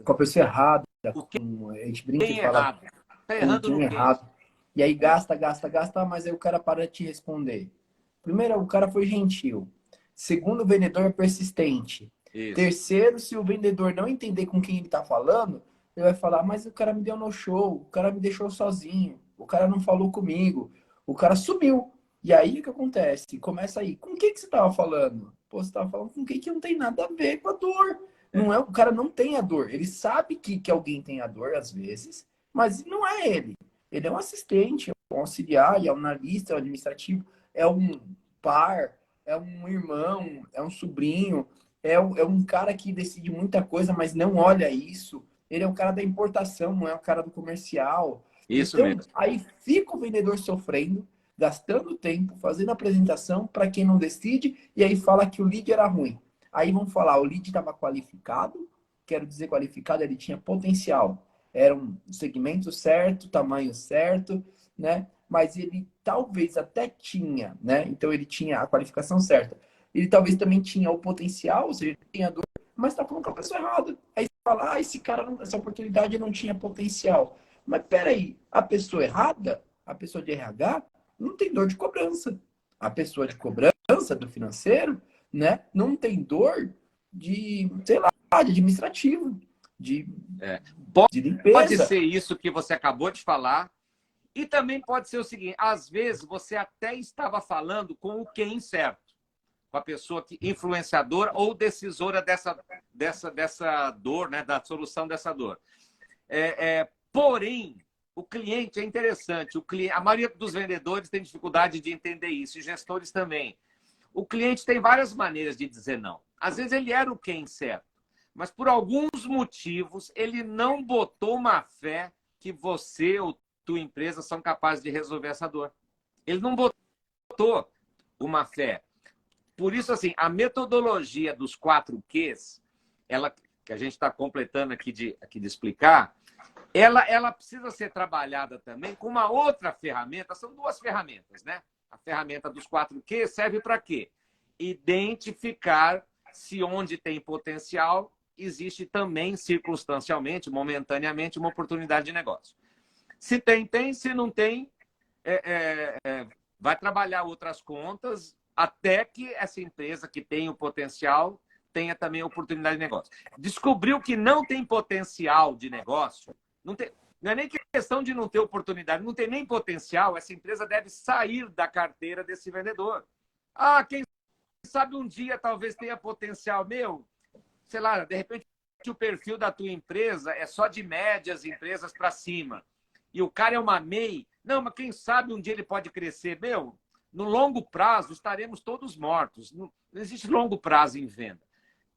[SPEAKER 1] Com a pessoa errada. A gente brinca e fala
[SPEAKER 2] errado. Tá errando no
[SPEAKER 1] errado. E aí gasta, mas aí o cara para de te responder. Primeiro, o cara foi gentil. Segundo, o vendedor é persistente.
[SPEAKER 2] Isso.
[SPEAKER 1] Terceiro, se o vendedor não entender com quem ele está falando, ele vai falar, mas o cara me deu no show, o cara me deixou sozinho, o cara não falou comigo, o cara sumiu. E aí o que acontece? Começa aí, com quem que você estava falando? Pô, você estava falando com quem que não tem nada a ver com a dor. Não é, o cara não tem a dor. Ele sabe que alguém tem a dor, às vezes, mas não é ele. Ele é um assistente, é um auxiliar, é um analista, é um administrativo, é um par, é um irmão, é um sobrinho, é um cara que decide muita coisa, mas não olha isso. Ele é o cara da importação, não é o cara do comercial.
[SPEAKER 2] Isso
[SPEAKER 1] então,
[SPEAKER 2] mesmo.
[SPEAKER 1] Aí fica o vendedor sofrendo, gastando tempo, fazendo apresentação para quem não decide, e aí fala que o lead era ruim. Aí vão falar, o lead estava qualificado, quero dizer qualificado, ele tinha potencial. Era um segmento certo, tamanho certo, né? Mas ele talvez até tinha, né? Então ele tinha a qualificação certa. Ele talvez também tinha o potencial, ou seja, ele tinha dor, mas está falando com a pessoa errada. Aí você fala, essa oportunidade não tinha potencial. Mas peraí, a pessoa errada, a pessoa de RH, não tem dor de cobrança. A pessoa de cobrança do financeiro, né, não tem dor de, sei lá, de administrativo, de, de
[SPEAKER 2] Pode
[SPEAKER 1] limpeza.
[SPEAKER 2] ser isso que você acabou de falar. E também pode ser o seguinte, às vezes você até estava falando com o quem certo, com a pessoa que influenciadora ou decisora dessa dor, né, da solução dessa dor. Porém, o cliente é interessante. A maioria dos vendedores tem dificuldade de entender isso, e gestores também. O cliente tem várias maneiras de dizer não. Às vezes ele era o quem certo, mas por alguns motivos ele não botou uma fé que você ou tua empresa são capazes de resolver essa dor. Ele não botou uma fé. Por isso, assim, a metodologia dos 4Qs, ela, que a gente está completando aqui de explicar, ela precisa ser trabalhada também com uma outra ferramenta. São duas ferramentas, né? A ferramenta dos 4Q serve para quê? Identificar se onde tem potencial existe também circunstancialmente, momentaneamente, uma oportunidade de negócio. Se tem, tem. Se não tem, vai trabalhar outras contas até que essa empresa que tem o potencial tenha também oportunidade de negócio. Descobriu que não tem potencial de negócio, não é nem questão de não ter oportunidade, não tem nem potencial, essa empresa deve sair da carteira desse vendedor. Quem sabe um dia talvez tenha potencial meu, sei lá, de repente o perfil da tua empresa é só de médias empresas para cima. E o cara é uma MEI. Não, mas quem sabe um dia ele pode crescer. Meu, no longo prazo estaremos todos mortos. Não existe longo prazo em venda.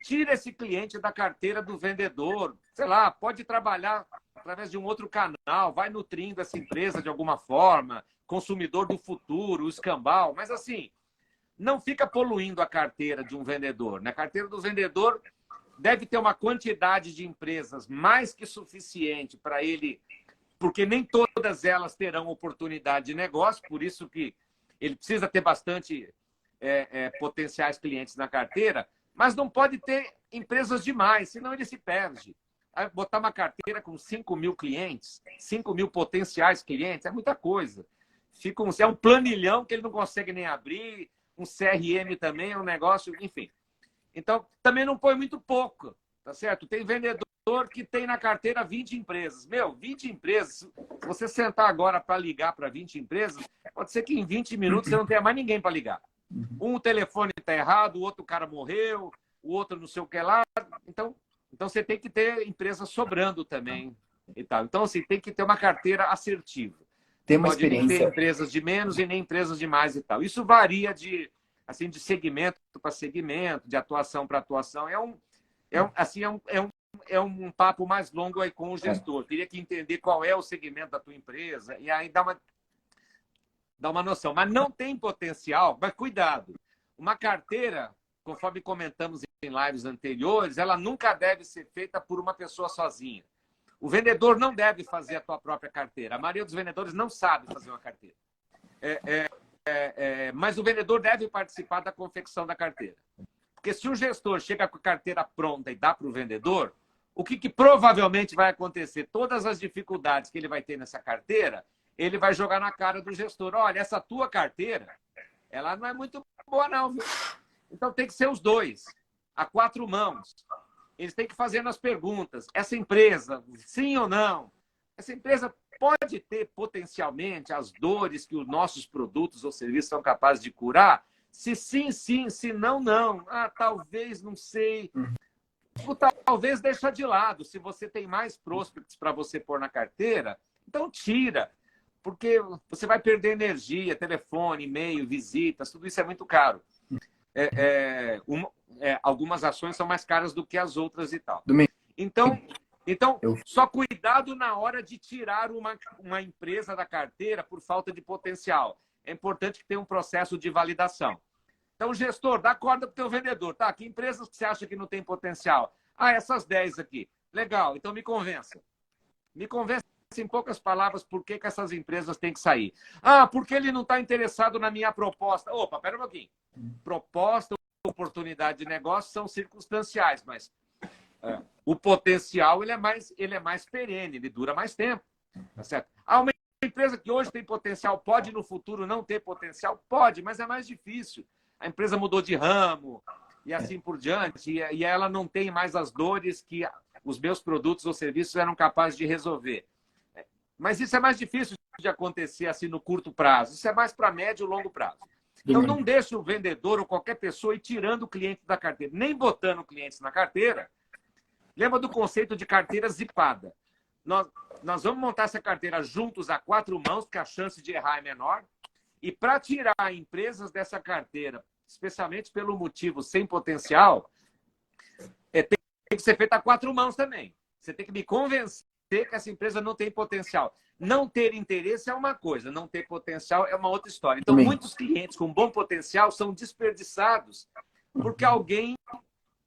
[SPEAKER 2] Tira esse cliente da carteira do vendedor. Sei lá, pode trabalhar através de um outro canal, vai nutrindo essa empresa de alguma forma, consumidor do futuro, o escambau. Mas assim, não fica poluindo a carteira de um vendedor. A carteira do vendedor deve ter uma quantidade de empresas mais que suficiente para ele, porque nem todas elas terão oportunidade de negócio, por isso que ele precisa ter bastante potenciais clientes na carteira, mas não pode ter empresas demais, senão ele se perde. Botar uma carteira com 5 mil clientes, 5 mil potenciais clientes, é muita coisa. É um planilhão que ele não consegue nem abrir, um CRM também é um negócio, enfim. Então, também não põe muito pouco, tá certo? Tem vendedor que tem na carteira 20 empresas. Meu, 20 empresas, se você sentar agora para ligar para 20 empresas, pode ser que em 20 minutos você não tenha mais ninguém para ligar. Um telefone está errado, o outro cara morreu, o outro não sei o que lá. Então você tem que ter empresas sobrando também. E tal. Então, assim, tem que ter uma carteira assertiva.
[SPEAKER 1] Tem uma
[SPEAKER 2] Pode nem ter
[SPEAKER 1] experiência.
[SPEAKER 2] empresas de menos e nem empresas de mais e tal. Isso varia de segmento para segmento, de atuação para atuação. É um papo mais longo aí com o gestor. Teria que entender qual é o segmento da tua empresa e aí dá uma noção. Mas não tem potencial, mas cuidado. Uma carteira, conforme comentamos em lives anteriores, ela nunca deve ser feita por uma pessoa sozinha. O vendedor não deve fazer a tua própria carteira. A maioria dos vendedores não sabe fazer uma carteira. Mas o vendedor deve participar da confecção da carteira. Porque se o gestor chega com a carteira pronta e dá para o vendedor, o que provavelmente vai acontecer? Todas as dificuldades que ele vai ter nessa carteira, ele vai jogar na cara do gestor. Olha, essa tua carteira, ela não é muito boa não, viu? Então tem que ser os dois, a 4 mãos. Eles têm que fazer as perguntas. Essa empresa, sim ou não? Essa empresa pode ter potencialmente as dores que os nossos produtos ou serviços são capazes de curar? Se sim, sim. Se não, não. Talvez, não sei. Talvez deixa de lado. Se você tem mais prospects para você pôr na carteira, então tira. Porque você vai perder energia, telefone, e-mail, visitas, tudo isso é muito caro. Algumas ações são mais caras do que as outras e tal. Então só cuidado na hora de tirar uma empresa da carteira por falta de potencial. É importante que tenha um processo de validação. Então, gestor, dá corda para o teu vendedor. Tá, que empresas que você acha que não tem potencial? Essas 10 aqui. Legal, então me convença. Me convença em poucas palavras por que essas empresas têm que sair. Porque ele não está interessado na minha proposta. Opa, pera um pouquinho. Proposta, oportunidade de negócio são circunstanciais, mas o potencial ele é mais perene, ele dura mais tempo. Tá certo? Uma empresa que hoje tem potencial pode no futuro não ter potencial? Pode, mas é mais difícil. a empresa mudou de ramo e assim por diante, e ela não tem mais as dores que os meus produtos ou serviços eram capazes de resolver. Mas isso é mais difícil de acontecer assim no curto prazo. Isso é mais para médio e longo prazo. Então, não deixe o vendedor ou qualquer pessoa ir tirando o cliente da carteira, nem botando clientes na carteira. Lembra do conceito de carteira zipada. Nós vamos montar essa carteira juntos a 4 mãos, que a chance de errar é menor. E para tirar empresas dessa carteira, especialmente pelo motivo sem potencial, tem que ser feita a 4 mãos também. Você tem que me convencer que essa empresa não tem potencial. Não ter interesse é uma coisa, não ter potencial é uma outra história. Então, muitos clientes com bom potencial são desperdiçados porque alguém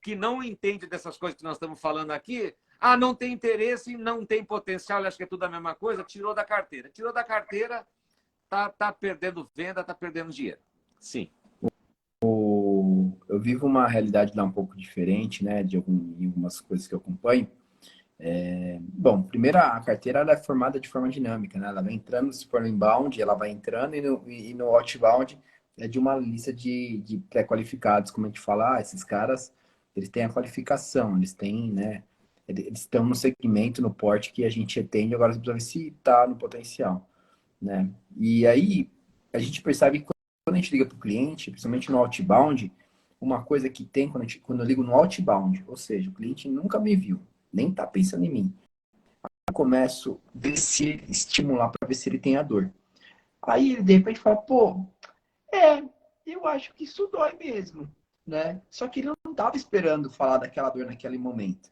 [SPEAKER 2] que não entende dessas coisas que nós estamos falando aqui, não tem interesse, não tem potencial, acho que é tudo a mesma coisa, tirou da carteira. Tirou da carteira, tá perdendo venda, tá perdendo dinheiro. Sim.
[SPEAKER 1] Eu vivo uma realidade lá um pouco diferente, né, de algumas coisas que eu acompanho. Bom, primeiro a carteira ela é formada de forma dinâmica, né? Ela vai entrando, se for no inbound, ela vai entrando e no outbound é de uma lista de pré-qualificados, como a gente fala, esses caras, eles têm a qualificação, eles têm, né? Eles estão no segmento, no porte que a gente atende, agora você precisa ver se está no potencial, né? E aí a gente percebe que quando a gente liga para o cliente, principalmente no outbound, uma coisa que tem quando eu ligo no outbound, ou seja, o cliente nunca me viu, nem tá pensando em mim. Eu começo a ver se estimular para ver se ele tem a dor. Aí ele de repente fala, pô, eu acho que isso dói mesmo, né? Só que ele não tava esperando falar daquela dor naquele momento.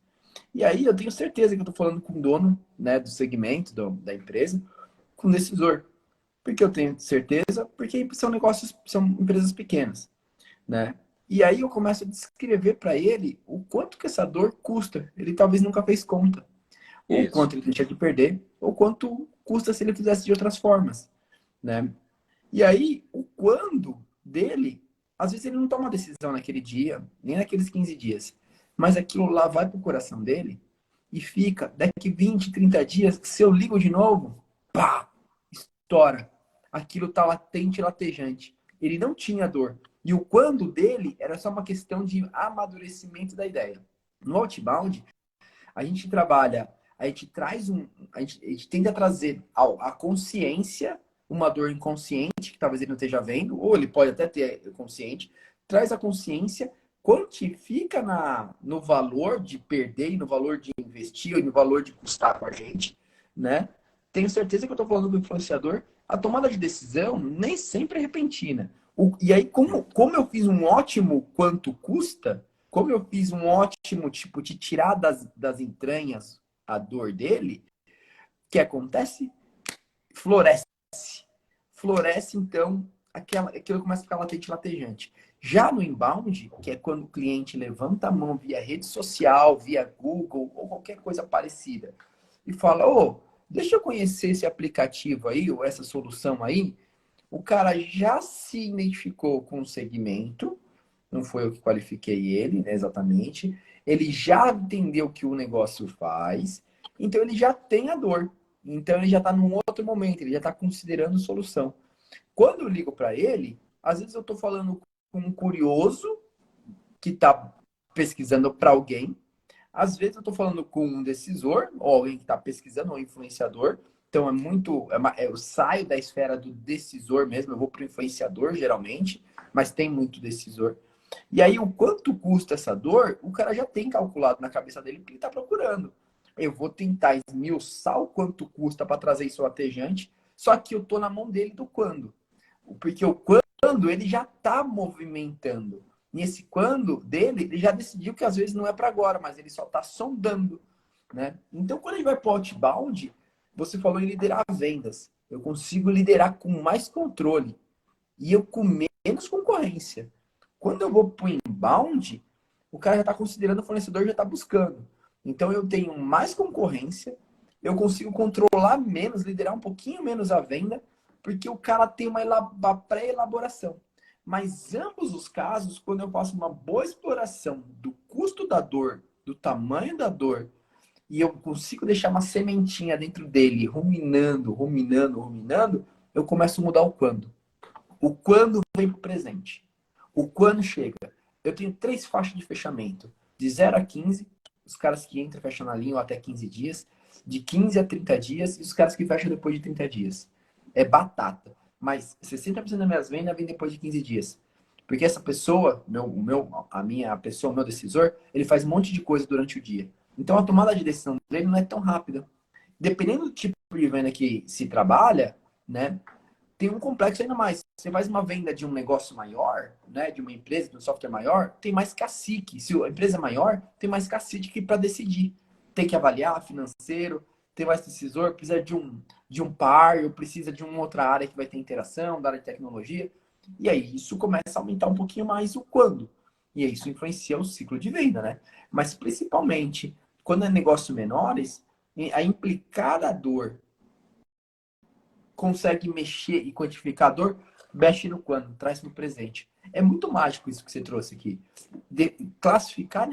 [SPEAKER 1] E aí eu tenho certeza que eu tô falando com o dono, né, do segmento, da empresa, com o decisor. Porque eu tenho certeza, porque são negócios, são empresas pequenas, né? E aí eu começo a descrever para ele o quanto que essa dor custa. Ele talvez nunca fez conta. Ou quanto ele deixa de perder, ou quanto custa se ele fizesse de outras formas, né? E aí, o quando dele, às vezes ele não toma decisão naquele dia, nem naqueles 15 dias. Mas aquilo lá vai pro coração dele e fica, daqui 20, 30 dias, se eu ligo de novo, pá, estoura. Aquilo tá latente, latejante. Ele não tinha dor. E o quando dele era só uma questão de amadurecimento da ideia. No outbound, a gente trabalha, a gente traz a gente tenta trazer a consciência, uma dor inconsciente, que talvez ele não esteja vendo, ou ele pode até ter consciente, traz a consciência, quantifica no valor de perder, no valor de investir, ou no valor de custar com a gente, né? Tenho certeza que eu estou falando do influenciador, a tomada de decisão nem sempre é repentina. E aí, como eu fiz um ótimo quanto custa, como eu fiz um ótimo tipo de tirar das entranhas a dor dele, o que acontece? Floresce. Floresce, então, aquilo começa a ficar latente, latejante. Já no inbound, que é quando o cliente levanta a mão via rede social, via Google ou qualquer coisa parecida e fala, deixa eu conhecer esse aplicativo aí ou essa solução aí, o cara já se identificou com o segmento, não foi eu que qualifiquei ele, né, exatamente. Ele já entendeu o que o negócio faz, então ele já tem a dor. Então ele já está num outro momento, ele já está considerando solução. Quando eu ligo para ele, às vezes eu estou falando com um curioso que está pesquisando para alguém, às vezes eu estou falando com um decisor, ou alguém que está pesquisando, ou um influenciador. Então eu saio da esfera do decisor mesmo, eu vou para o influenciador geralmente, mas tem muito decisor. E aí, o quanto custa essa dor, o cara já tem calculado na cabeça dele porque ele está procurando. Eu vou tentar esmiuçar o quanto custa para trazer isso latejante, só que eu tô na mão dele do quando. Porque o quando, ele já está movimentando. Nesse quando dele, ele já decidiu que às vezes não é para agora, mas ele só está sondando, né? Então, quando ele vai para o outbound, você falou em liderar vendas. Eu consigo liderar com mais controle e eu com menos concorrência. Quando eu vou para o inbound, o cara já está considerando, o fornecedor já está buscando. Então eu tenho mais concorrência, eu consigo controlar menos, liderar um pouquinho menos a venda, porque o cara tem uma pré-elaboração. Mas ambos os casos, quando eu faço uma boa exploração do custo da dor, do tamanho da dor, e eu consigo deixar uma sementinha dentro dele, ruminando, ruminando, ruminando, eu começo a mudar o quando. O quando vem para o presente. O quando chega. Eu tenho 3 faixas de fechamento. De 0 a 15, os caras que entram fecham na linha ou até 15 dias. De 15 a 30 dias e os caras que fecham depois de 30 dias. É batata. Mas 60% das minhas vendas vem depois de 15 dias. Porque essa pessoa, a minha pessoa, o meu decisor, ele faz um monte de coisa durante o dia. Então a tomada de decisão dele não é tão rápida. Dependendo do tipo de venda que se trabalha, né, tem um complexo ainda mais. Você faz uma venda de um negócio maior, né, de uma empresa, de um software maior, tem mais cacique. Se a empresa é maior, tem mais cacique para decidir. Tem que avaliar financeiro, tem mais decisor, precisa de um par, ou precisa de uma outra área que vai ter interação, da área de tecnologia. E aí isso começa a aumentar um pouquinho mais o quando. E aí isso influencia o ciclo de venda, né? Mas principalmente quando é negócio menores, a implicada dor consegue mexer e quantificar a dor, mexe no quando, traz no presente. É muito mágico isso que você trouxe aqui. De classificar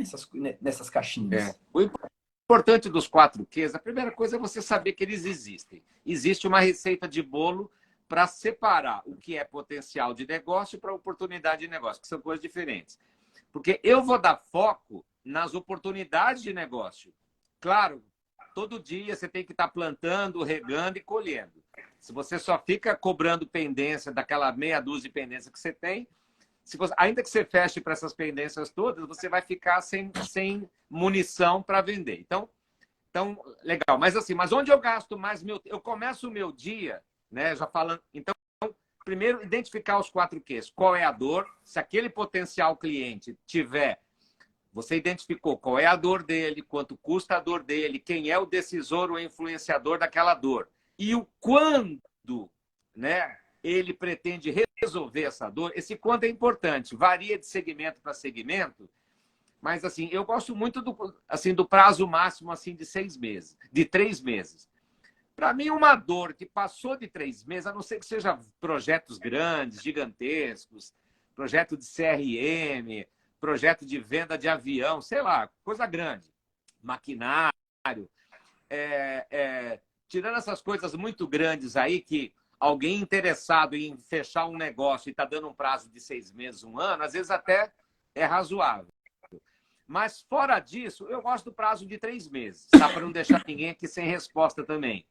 [SPEAKER 1] nessas caixinhas.
[SPEAKER 2] O importante dos 4Qs, a primeira coisa é você saber que eles existem. Existe uma receita de bolo para separar o que é potencial de negócio para oportunidade de negócio, que são coisas diferentes. Porque eu vou dar foco nas oportunidades de negócio. Claro, todo dia você tem que estar plantando, regando e colhendo. Se você só fica cobrando pendência daquela meia dúzia de pendência que você tem, ainda que você feche para essas pendências todas, você vai ficar sem munição para vender. Então, legal. Mas assim, onde eu gasto mais eu começo o meu dia, né? Já falando. Então, primeiro, identificar os 4Qs. Qual é a dor? Se aquele potencial cliente tiver, você identificou qual é a dor dele, quanto custa a dor dele, quem é o decisor ou influenciador daquela dor. E o quando, né, ele pretende resolver essa dor. Esse quando é importante, varia de segmento para segmento, mas assim, eu gosto muito do prazo máximo assim, de 6 meses, de 3 meses. Para mim, uma dor que passou de 3 meses, a não ser que seja projetos grandes, gigantescos, projeto de CRM, projeto de venda de avião, sei lá, coisa grande, maquinário, tirando essas coisas muito grandes aí que alguém interessado em fechar um negócio e está dando um prazo de 6 meses, 1 ano, às vezes até é razoável. Mas fora disso, eu gosto do prazo de 3 meses, tá? Para não deixar ninguém aqui sem resposta também.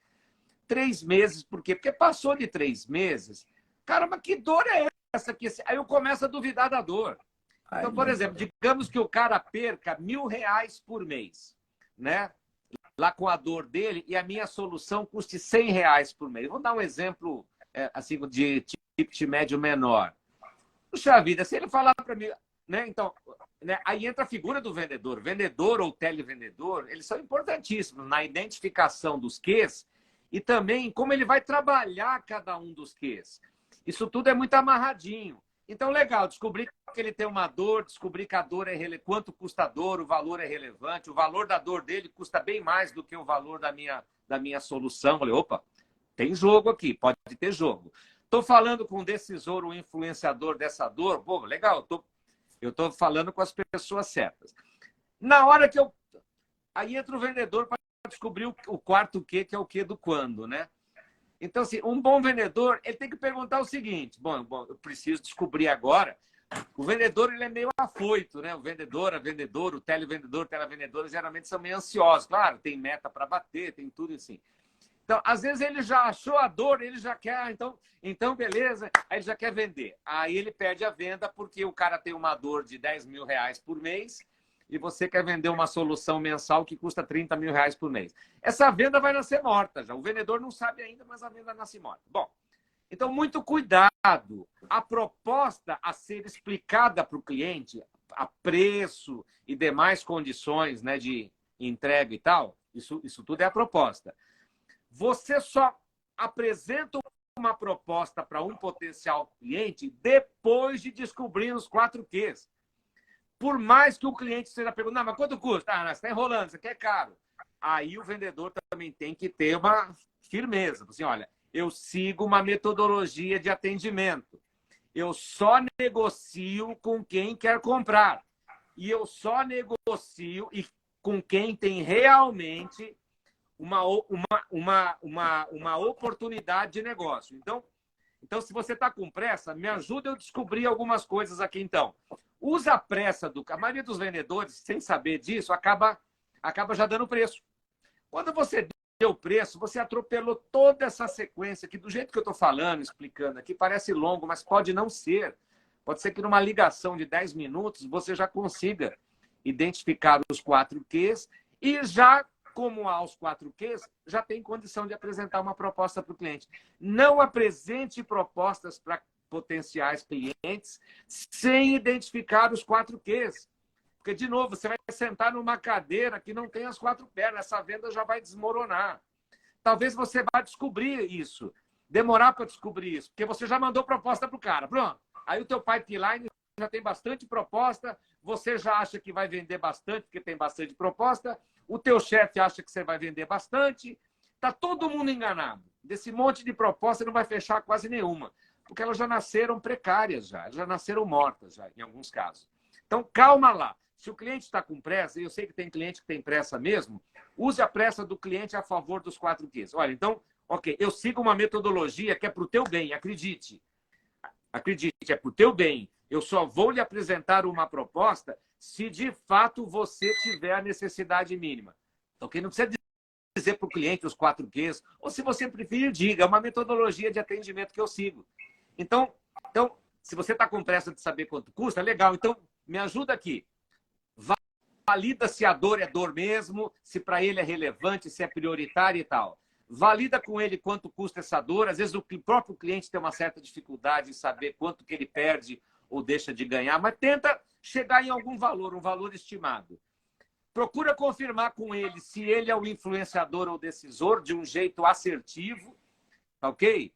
[SPEAKER 2] 3 meses, por quê? Porque passou de 3 meses, caramba, que dor é essa aqui? Aí eu começo a duvidar da dor. Então, por exemplo, digamos que o cara perca R$1.000 por mês, né? Lá com a dor dele, e a minha solução custe R$100 por mês. Vou dar um exemplo assim, de ticket médio menor. Puxa vida, se ele falar para mim, né? Então, né? Aí entra a figura do vendedor. Vendedor ou televendedor, eles são importantíssimos na identificação dos Qs e também como ele vai trabalhar cada um dos Qs. Isso tudo é muito amarradinho. Então, legal, descobri que ele tem uma dor, descobri que a dor é relevante, quanto custa a dor, o valor é relevante, o valor da dor dele custa bem mais do que o valor da minha solução. Falei, opa, tem jogo aqui, pode ter jogo. Estou falando com o decisor, o influenciador dessa dor, pô, legal, eu estou falando com as pessoas certas. Na hora que aí entra o vendedor para descobrir o quarto Q, que é o Q do quando, né? Então, assim, um bom vendedor, ele tem que perguntar o seguinte, bom, eu preciso descobrir agora, o vendedor, ele é meio afoito, né? O vendedor, a vendedora, o televendedora, geralmente são meio ansiosos. Claro, tem meta para bater, tem tudo assim. Então, às vezes ele já achou a dor, ele já quer, então beleza, aí ele já quer vender. Aí ele perde a venda porque o cara tem uma dor de R$10.000 por mês e você quer vender uma solução mensal que custa R$30.000 por mês. Essa venda vai nascer morta já. O vendedor não sabe ainda, mas a venda nasce morta. Bom, então muito cuidado. A proposta a ser explicada para o cliente, a preço e demais condições, né, de entrega e tal, isso tudo é a proposta. Você só apresenta uma proposta para um potencial cliente depois de descobrir os 4Qs. Por mais que o cliente esteja perguntando, mas quanto custa? Ah, você está enrolando, isso aqui é caro. Aí o vendedor também tem que ter uma firmeza. Assim, olha, eu sigo uma metodologia de atendimento. Eu só negocio com quem quer comprar. E eu só negocio com quem tem realmente uma oportunidade de negócio. Então, Então, se você está com pressa, me ajuda eu descobrir algumas coisas aqui, então. Usa a pressa A maioria dos vendedores, sem saber disso, acaba já dando preço. Quando você deu o preço, você atropelou toda essa sequência, que do jeito que eu estou falando, explicando aqui, parece longo, mas pode não ser. Pode ser que numa ligação de 10 minutos você já consiga identificar os 4 Qs e já, como há os 4 Qs, já tem condição de apresentar uma proposta para o cliente. Não apresente propostas para potenciais clientes sem identificar os 4 Qs. Porque, de novo, você vai sentar numa cadeira que não tem as 4 pernas, essa venda já vai desmoronar. Talvez você vá descobrir isso, demorar para descobrir isso, porque você já mandou proposta para o cara. Pronto. Aí o teu pipeline já tem bastante proposta, você já acha que vai vender bastante, porque tem bastante proposta, o teu chefe acha que você vai vender bastante, está todo mundo enganado. Desse monte de proposta não vai fechar quase nenhuma, porque elas já nasceram precárias, já nasceram mortas, já, em alguns casos. Então, calma lá. Se o cliente está com pressa, e eu sei que tem cliente que tem pressa mesmo, use a pressa do cliente a favor dos 4 Qs. Olha, então, ok, eu sigo uma metodologia que é para o teu bem, acredite. Acredite, é para o teu bem. Eu só vou lhe apresentar uma proposta se de fato você tiver a necessidade mínima. Ok? Não precisa dizer para o cliente os 4 Qs, ou se você preferir, diga, é uma metodologia de atendimento que eu sigo. Então se você está com pressa de saber quanto custa, legal, então me ajuda aqui. Valida se a dor é dor mesmo, se para ele é relevante, se é prioritário e tal. Valida com ele quanto custa essa dor. Às vezes o próprio cliente tem uma certa dificuldade em saber quanto que ele perde ou deixa de ganhar, mas tenta chegar em algum valor, um valor estimado. Procura confirmar com ele se ele é o influenciador ou decisor de um jeito assertivo, ok?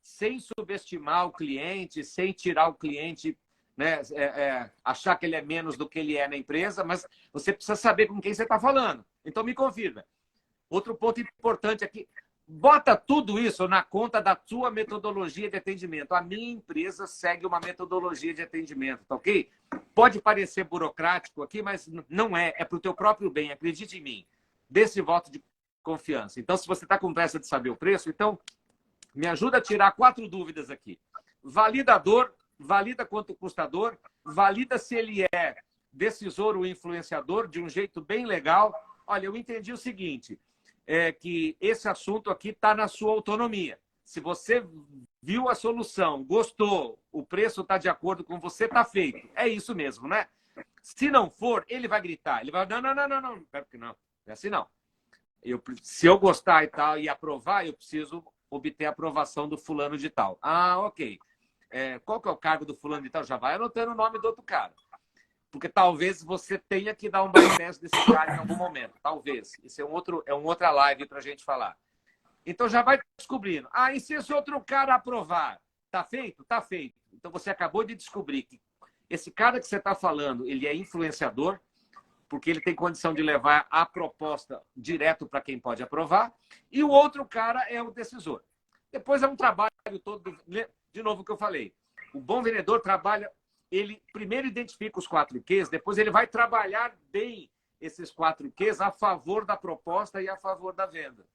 [SPEAKER 2] Sem subestimar o cliente, sem tirar o cliente, né, achar que ele é menos do que ele é na empresa, mas você precisa saber com quem você está falando. Então, me confirma. Outro ponto importante aqui, bota tudo isso na conta da sua metodologia de atendimento. A minha empresa segue uma metodologia de atendimento, tá ok? Pode parecer burocrático aqui, mas não é. É para o teu próprio bem, acredite em mim. Dê esse voto de confiança. Então, se você está com pressa de saber o preço, então me ajuda a tirar 4 dúvidas aqui. Validador, valida quanto custa a dor, valida se ele é decisor ou influenciador de um jeito bem legal. Olha, eu entendi o seguinte, que esse assunto aqui está na sua autonomia. Se você viu a solução, gostou, o preço está de acordo com você, está feito. É isso mesmo, né? Se não for, ele vai gritar. Ele vai, não, espero que não. É assim não. Se eu gostar e tal e aprovar, eu preciso obter a aprovação do fulano de tal. Ok. Qual que é o cargo do fulano de tal? Já vai anotando o nome do outro cara. Porque talvez você tenha que dar um bypass desse cara em algum momento. Talvez. Isso é uma outra live para a gente falar. Então já vai descobrindo. E se esse outro cara aprovar? Tá feito? Tá feito. Então você acabou de descobrir que esse cara que você está falando, ele é influenciador, porque ele tem condição de levar a proposta direto para quem pode aprovar, e o outro cara é o decisor. Depois é um trabalho todo, de novo o que eu falei. O bom vendedor trabalha, ele primeiro identifica os 4 Qs, depois ele vai trabalhar bem esses 4 Qs a favor da proposta e a favor da venda.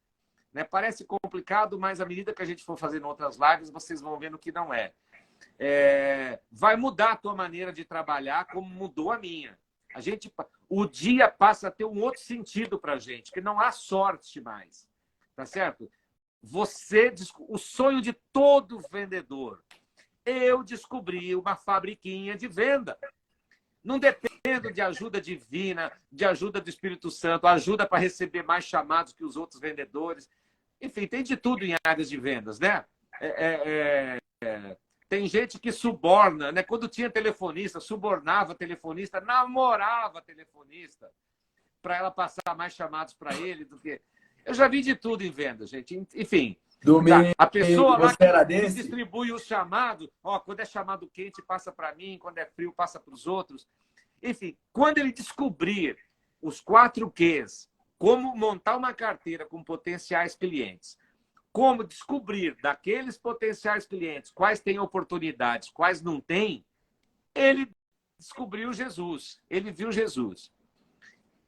[SPEAKER 2] Né? Parece complicado, mas à medida que a gente for fazendo outras lives, vocês vão vendo que não é. Vai mudar a tua maneira de trabalhar, como mudou a minha. O dia passa a ter um outro sentido para a gente, que não há sorte mais. Tá certo? O sonho de todo vendedor. Eu descobri uma fabriquinha de venda. Não dependo de ajuda divina, de ajuda do Espírito Santo, ajuda para receber mais chamados que os outros vendedores. Enfim, tem de tudo em áreas de vendas, né? Tem gente que suborna, né? Quando tinha telefonista, subornava telefonista, namorava telefonista para ela passar mais chamados para ele do que... Eu já vi de tudo em venda, gente. Enfim, a pessoa lá que distribui os chamados, quando é chamado quente, passa para mim, quando é frio, passa para os outros. Enfim, quando ele descobrir os 4 Qs, como montar uma carteira com potenciais clientes, como descobrir daqueles potenciais clientes quais têm oportunidades, quais não têm, ele descobriu Jesus, ele viu Jesus.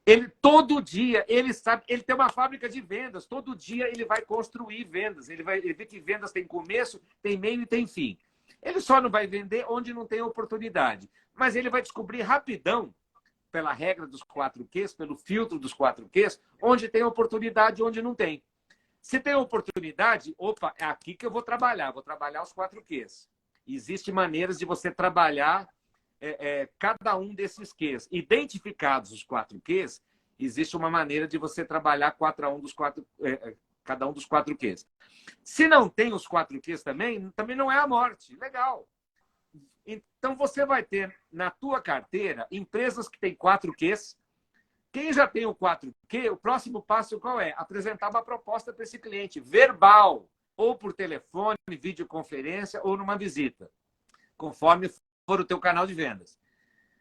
[SPEAKER 2] Ele todo dia, ele sabe, ele tem uma fábrica de vendas, todo dia ele vai construir vendas, ele vê que vendas tem começo, tem meio e tem fim. Ele só não vai vender onde não tem oportunidade, mas ele vai descobrir rapidão, pela regra dos 4Qs, pelo filtro dos 4Qs, onde tem oportunidade e onde não tem. Se tem oportunidade, opa, é aqui que eu vou trabalhar os 4Qs. Existem maneiras de você trabalhar cada um desses Qs. Identificados os 4Qs, existe uma maneira de você trabalhar cada um dos 4Qs. Se não tem os 4Qs também não é a morte. Legal. Então, você vai ter na tua carteira empresas que têm 4Qs. Quem já tem o 4Q, o próximo passo qual é? Apresentar uma proposta para esse cliente, verbal, ou por telefone, videoconferência, ou numa visita, conforme for o teu canal de vendas.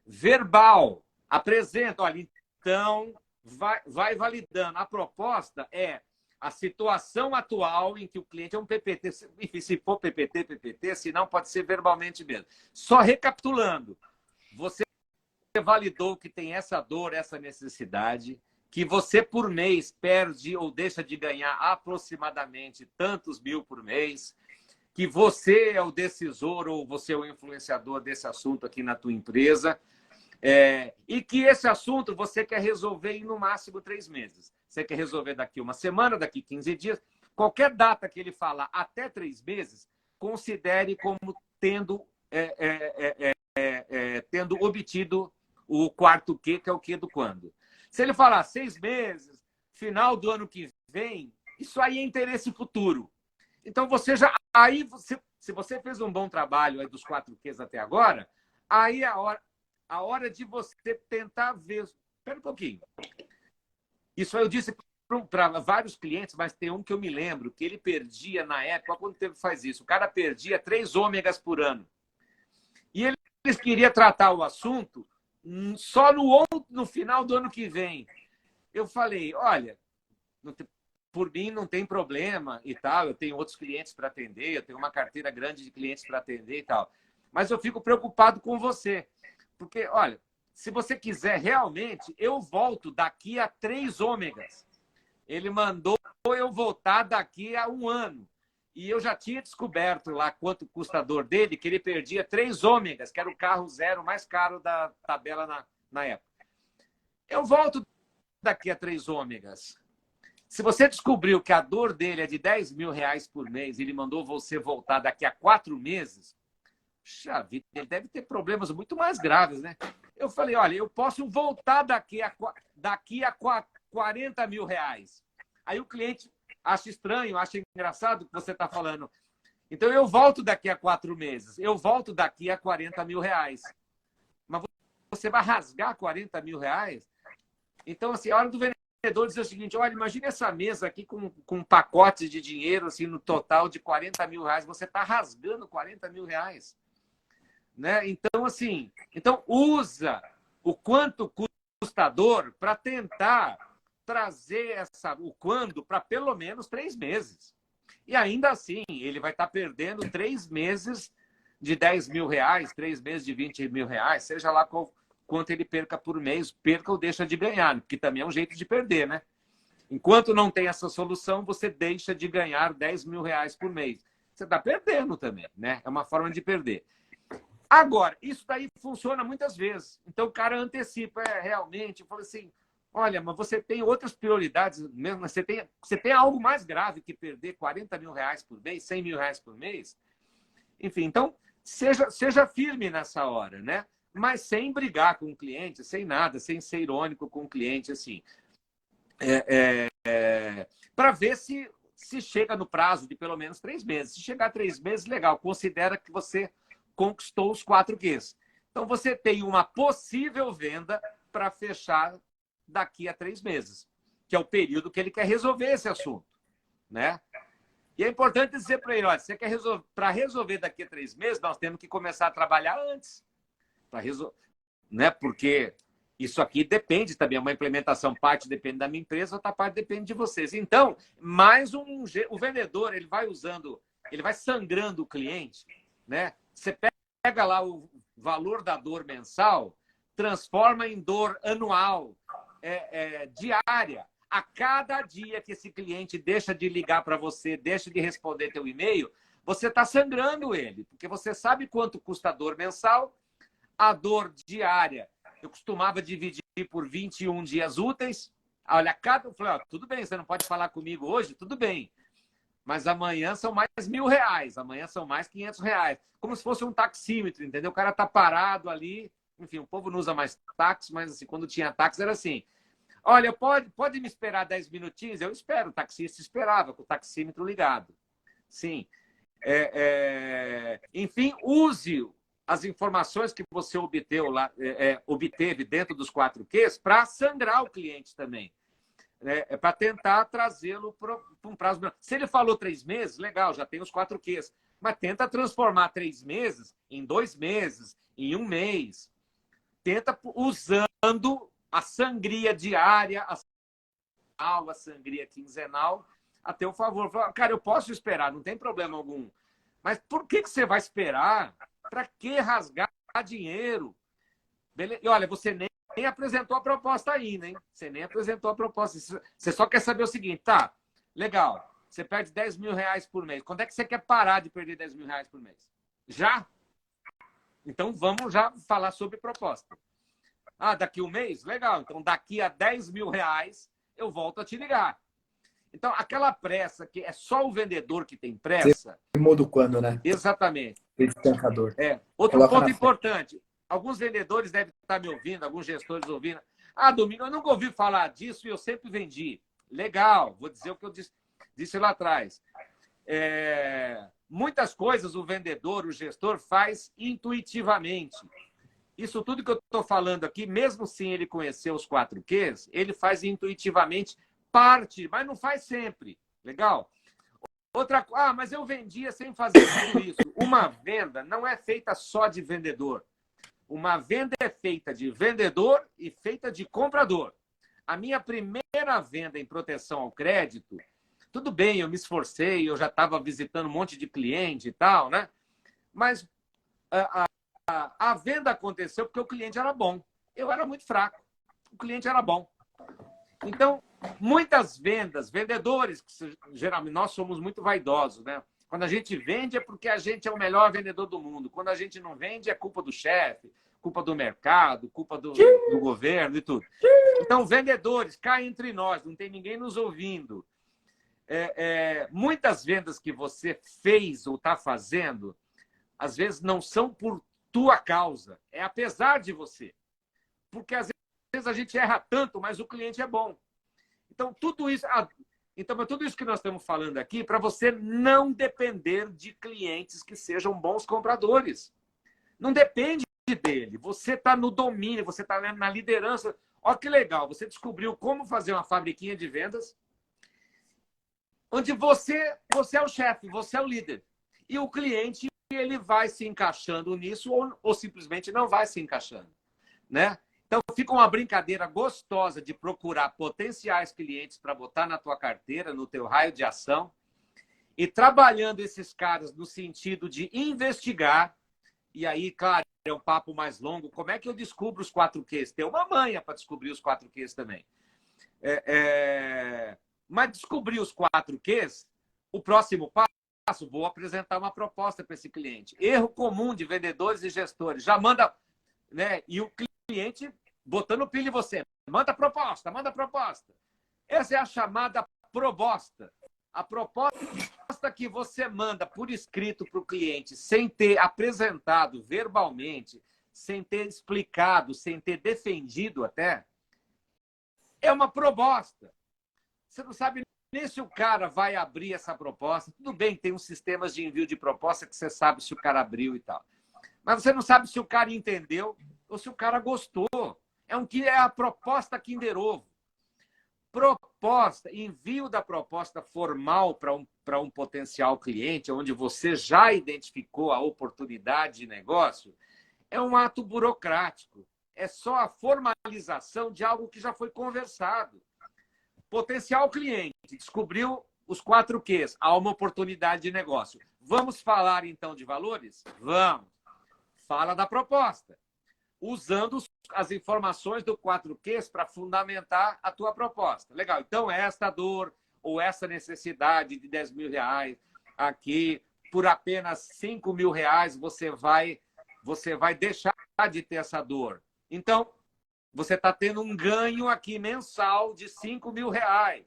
[SPEAKER 2] Verbal, apresenta, olha, então, vai validando. A proposta é a situação atual em que o cliente é um PPT, enfim, se for PPT, se não, pode ser verbalmente mesmo. Só recapitulando, você validou que tem essa dor, essa necessidade, que você por mês perde ou deixa de ganhar aproximadamente tantos mil por mês, que você é o decisor ou você é o influenciador desse assunto aqui na tua empresa, e que esse assunto você quer resolver em no máximo 3 meses. Você quer resolver daqui uma semana, daqui 15 dias. Qualquer data que ele falar até 3 meses, considere como tendo obtido o 4Q, que é o Q do quando. Se ele falar 6 meses, final do ano que vem, isso aí é interesse futuro. Então, se você fez um bom trabalho aí dos 4Qs até agora, aí é a hora de você tentar ver. Espera um pouquinho. Isso eu disse para vários clientes, mas tem um que eu me lembro, que ele perdia na época, quanto tempo faz isso? O cara perdia 3 ômegas por ano. E ele queria tratar o assunto só no final do ano que vem. Eu falei, olha, por mim não tem problema e tal, eu tenho outros clientes para atender, eu tenho uma carteira grande de clientes para atender e tal. Mas eu fico preocupado com você. Porque, olha, se você quiser realmente, eu volto daqui a 3 ômegas. Ele mandou eu voltar daqui a 1 ano. E eu já tinha descoberto lá quanto custa a dor dele, que ele perdia 3 ômegas, que era o carro zero mais caro da tabela na época. Eu volto daqui a 3 ômegas. Se você descobriu que a dor dele é de 10 mil reais por mês e ele mandou você voltar daqui a 4 meses, puxa vida, ele deve ter problemas muito mais graves, né? Eu falei, olha, eu posso voltar daqui a 40 mil reais. Aí o cliente acha estranho, acha engraçado o que você está falando. Então, eu volto daqui a 4 meses. Eu volto daqui a 40 mil reais. Mas você vai rasgar 40 mil reais? Então, assim, a hora do vendedor dizer o seguinte, olha, imagine essa mesa aqui com um pacote de dinheiro, assim, no total de 40 mil reais. Você está rasgando 40 mil reais. Né? Então, assim, usa o quanto custa a dor para tentar trazer o quando para pelo menos 3 meses. E ainda assim, ele vai estar perdendo 3 meses de 10 mil reais, 3 meses de 20 mil reais, seja lá quanto ele perca por mês, perca ou deixa de ganhar, porque também é um jeito de perder, né? Enquanto não tem essa solução, você deixa de ganhar 10 mil reais por mês. Você está perdendo também, né? É uma forma de perder. Agora, isso daí funciona muitas vezes. Então, o cara antecipa, realmente, fala assim, olha, mas você tem outras prioridades mesmo, você tem algo mais grave que perder 40 mil reais por mês, 100 mil reais por mês. Enfim, então, seja firme nessa hora, né? Mas sem brigar com o cliente, sem nada, sem ser irônico com o cliente, assim. Para ver se chega no prazo de pelo menos 3 meses. Se chegar a 3 meses, legal, considera que você conquistou os 4Qs. Então, você tem uma possível venda para fechar daqui a 3 meses, que é o período que ele quer resolver esse assunto, né? E é importante dizer para ele, olha, você quer para resolver daqui a 3 meses, nós temos que começar a trabalhar antes, né? Porque isso aqui depende também, é uma implementação, parte depende da minha empresa, outra parte depende de vocês. Então, o vendedor, ele vai sangrando o cliente, né? Você pega lá o valor da dor mensal, transforma em dor anual, diária. A cada dia que esse cliente deixa de ligar para você, deixa de responder teu e-mail, você está sangrando ele, porque você sabe quanto custa a dor mensal, a dor diária. Eu costumava dividir por 21 dias úteis. Olha, eu falei, ó, tudo bem, você não pode falar comigo hoje? Tudo bem. Mas amanhã são mais R$1.000, amanhã são mais R$500. Como se fosse um taxímetro, entendeu? O cara tá parado ali. Enfim, o povo não usa mais táxi, mas assim, quando tinha táxi era assim. Olha, pode me esperar 10 minutinhos? Eu espero. O taxista esperava com o taxímetro ligado. Sim. Enfim, use as informações que você obteve dentro dos 4Qs para sangrar o cliente também. Para tentar trazê-lo para um prazo menor. Se ele falou 3 meses, legal, já tem os 4Qs. Mas tenta transformar 3 meses em 2 meses, em 1 mês. Tenta usando a sangria diária, a sangria quinzenal, a teu favor. Cara, eu posso esperar, não tem problema algum. Mas por que você vai esperar? Para que rasgar dinheiro? Beleza? E olha, você nem apresentou a proposta ainda, hein? Você nem apresentou a proposta. Você só quer saber o seguinte, tá, legal, você perde R$10.000 por mês. Quando é que você quer parar de perder R$10.000 por mês? Já? Então vamos já falar sobre proposta. Ah, daqui 1 mês? Legal. Então daqui a R$10.000 eu volto a te ligar. Então aquela pressa que é só o vendedor que tem pressa.
[SPEAKER 1] Você muda quando, né?
[SPEAKER 2] Exatamente.
[SPEAKER 1] Esse tancador.
[SPEAKER 2] Outro ponto importante. Alguns vendedores devem estar me ouvindo, alguns gestores ouvindo. Ah, Domingos, eu nunca ouvi falar disso e eu sempre vendi. Legal, vou dizer o que eu disse lá atrás. Muitas coisas o vendedor, o gestor faz intuitivamente. Isso tudo que eu estou falando aqui, mesmo sem ele conhecer os 4Qs, ele faz intuitivamente parte, mas não faz sempre. Legal? Outra coisa, mas eu vendia sem fazer tudo isso. Uma venda não é feita só de vendedor. Uma venda é feita de vendedor e feita de comprador. A minha primeira venda em proteção ao crédito, tudo bem, eu me esforcei, eu já estava visitando um monte de cliente e tal, né? Mas a venda aconteceu porque o cliente era bom. Eu era muito fraco. O cliente era bom. Então, muitas vendedores, que geralmente nós somos muito vaidosos, né? Quando a gente vende é porque a gente é o melhor vendedor do mundo. Quando a gente não vende é culpa do chefe, culpa do mercado, culpa do governo e tudo. Então, vendedores, cá entre nós, não tem ninguém nos ouvindo. Muitas vendas que você fez ou está fazendo, às vezes não são por tua causa, é apesar de você. Porque às vezes a gente erra tanto, mas o cliente é bom. Então, tudo isso que nós estamos falando aqui para você não depender de clientes que sejam bons compradores. Não depende dele. Você está no domínio, você está na liderança. Olha que legal, você descobriu como fazer uma fabriquinha de vendas onde você é o chefe, você é o líder. E o cliente ele vai se encaixando nisso ou simplesmente não vai se encaixando, né? Então, fica uma brincadeira gostosa de procurar potenciais clientes para botar na tua carteira, no teu raio de ação, e trabalhando esses caras no sentido de investigar. E aí, claro, é um papo mais longo. Como é que eu descubro os 4Qs? Tem uma manha para descobrir os 4Qs também. Mas descobrir os 4Qs, o próximo passo, vou apresentar uma proposta para esse cliente. Erro comum de vendedores e gestores. Já manda, né? E o cliente botando pilha em você. Manda proposta, manda proposta. Essa é a chamada proposta. A proposta que você manda por escrito para o cliente, sem ter apresentado verbalmente, sem ter explicado, sem ter defendido até, é uma proposta. Você não sabe nem se o cara vai abrir essa proposta. Tudo bem, tem uns sistemas de envio de proposta que você sabe se o cara abriu e tal. Mas você não sabe se o cara entendeu ou se o cara gostou. É a proposta Kinder Ovo. Proposta, envio da proposta formal para um potencial cliente, onde você já identificou a oportunidade de negócio, é um ato burocrático. É só a formalização de algo que já foi conversado. Potencial cliente, descobriu os 4Qs, há uma oportunidade de negócio. Vamos falar, então, de valores? Vamos. Fala da proposta. Usando os as informações do 4Qs para fundamentar a tua proposta. Legal, então esta dor ou essa necessidade de 10 mil reais aqui, por apenas 5 mil reais, você vai deixar de ter essa dor. Então, você está tendo um ganho aqui mensal de 5 mil reais.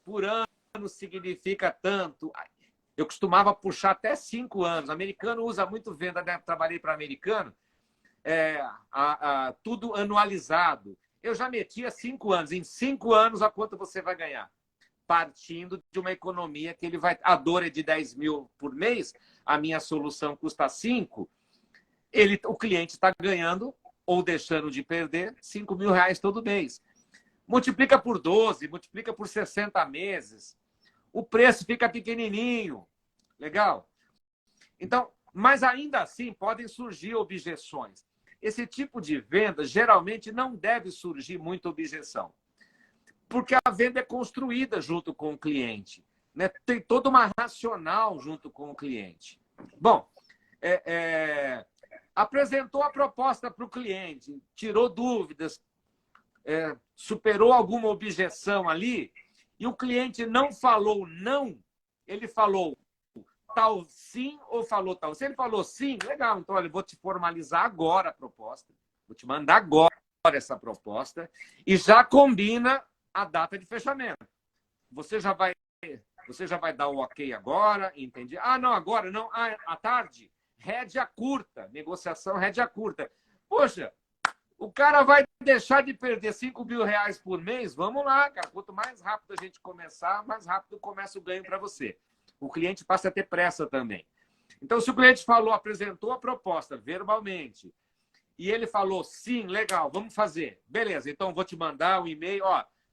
[SPEAKER 2] Por ano significa tanto. Eu costumava puxar até 5 anos. O americano usa muito venda, né? Trabalhei para americano, tudo anualizado. Eu já metia 5 anos. Em 5 anos, a quanto você vai ganhar? Partindo de uma economia que ele vai... A dor é de 10 mil por mês, a minha solução custa 5. O cliente está ganhando ou deixando de perder 5 mil reais todo mês. Multiplica por 12, multiplica por 60 meses. O preço fica pequenininho. Legal? Então, mas ainda assim podem surgir objeções. Esse tipo de venda geralmente não deve surgir muita objeção, porque a venda é construída junto com o cliente, né? Tem toda uma racional junto com o cliente. Bom, apresentou a proposta para o cliente, tirou dúvidas, superou alguma objeção ali, e o cliente não falou não, ele falou tal sim ou falou tal. Se ele falou sim, legal, então olha, vou te formalizar agora a proposta, vou te mandar agora essa proposta e já combina a data de fechamento. Você já vai dar o ok agora, entendi. Ah, não, agora não, à tarde, rédea curta, negociação rédea curta. Poxa, o cara vai deixar de perder 5 mil reais por mês? Vamos lá, cara. Quanto mais rápido a gente começar, mais rápido começa o ganho para você. O cliente passa a ter pressa também. Então, se o cliente apresentou a proposta verbalmente, e ele falou, sim, legal, vamos fazer. Beleza, então vou te mandar um e-mail,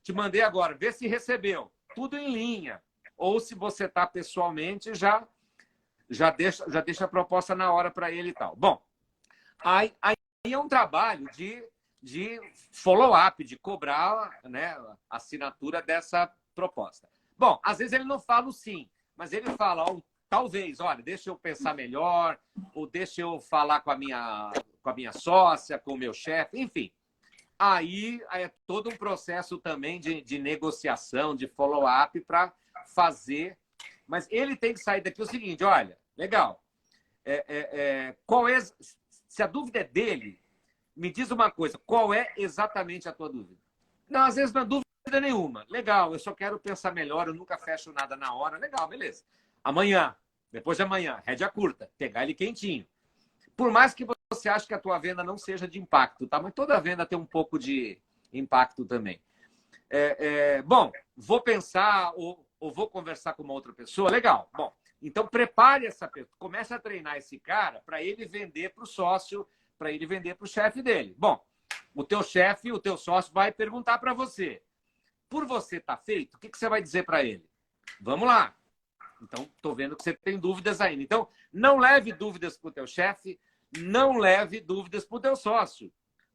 [SPEAKER 2] te mandei agora, vê se recebeu. Tudo em linha. Ou se você está pessoalmente, já deixa a proposta na hora para ele e tal. Bom, aí é um trabalho de follow-up, de cobrar, né, a assinatura dessa proposta. Bom, às vezes ele não fala o sim, mas ele fala, talvez, olha, deixa eu pensar melhor, ou deixa eu falar com a minha sócia, com o meu chefe, enfim. Aí é todo um processo também de negociação, de follow-up para fazer. Mas ele tem que sair daqui o seguinte, olha, legal, se a dúvida é dele, me diz uma coisa, qual é exatamente a tua dúvida? Não, às vezes não é dúvida nenhuma. Legal, eu só quero pensar melhor, eu nunca fecho nada na hora. Legal, beleza. Amanhã, depois de amanhã, rédea curta, pegar ele quentinho. Por mais que você ache que a tua venda não seja de impacto, tá? Mas toda venda tem um pouco de impacto também. Bom, vou pensar ou vou conversar com uma outra pessoa. Legal. Bom, então prepare essa pessoa, comece a treinar esse cara para ele vender para o sócio, para ele vender para o chefe dele. Bom, o teu chefe, o teu sócio vai perguntar para você. Por você estar feito, o que você vai dizer para ele? Vamos lá. Então, estou vendo que você tem dúvidas ainda. Então, não leve dúvidas para o teu chefe, não leve dúvidas para o teu sócio.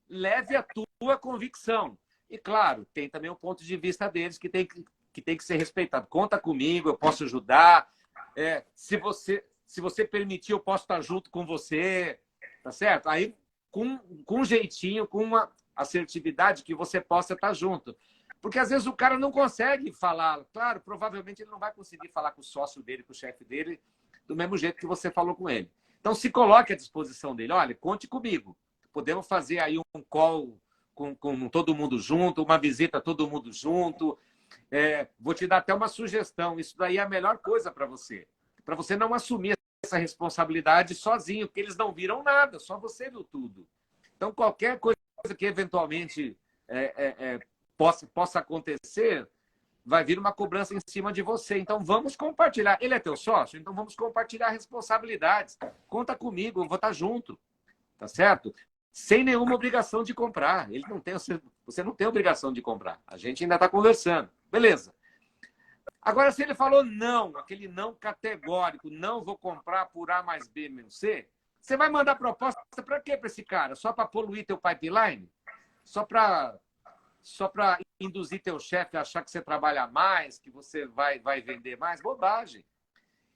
[SPEAKER 2] Leve a tua convicção. E, claro, tem também o ponto de vista deles que tem que ser respeitado. Conta comigo, eu posso ajudar. Se você permitir, eu posso estar junto com você. Tá certo? Aí, com um jeitinho, com uma assertividade que você possa estar junto. Porque, às vezes, o cara não consegue falar. Claro, provavelmente ele não vai conseguir falar com o sócio dele, com o chefe dele, do mesmo jeito que você falou com ele. Então, se coloque à disposição dele. Olha, conte comigo. Podemos fazer aí um call com todo mundo junto, uma visita todo mundo junto. Vou te dar até uma sugestão. Isso daí é a melhor coisa para você não assumir essa responsabilidade sozinho, porque eles não viram nada, só você viu tudo. Então, qualquer coisa que eventualmente possa acontecer, vai vir uma cobrança em cima de você. Então, vamos compartilhar. Ele é teu sócio? Então, vamos compartilhar responsabilidades. Conta comigo, eu vou estar junto. Tá certo? Sem nenhuma obrigação de comprar. Você não tem obrigação de comprar. A gente ainda está conversando. Beleza. Agora, se ele falou não, aquele não categórico, não vou comprar por A mais B menos C, você vai mandar proposta para quê para esse cara? Só para poluir teu pipeline? Só para induzir teu chefe a achar que você trabalha mais, que você vai vender mais? Bobagem.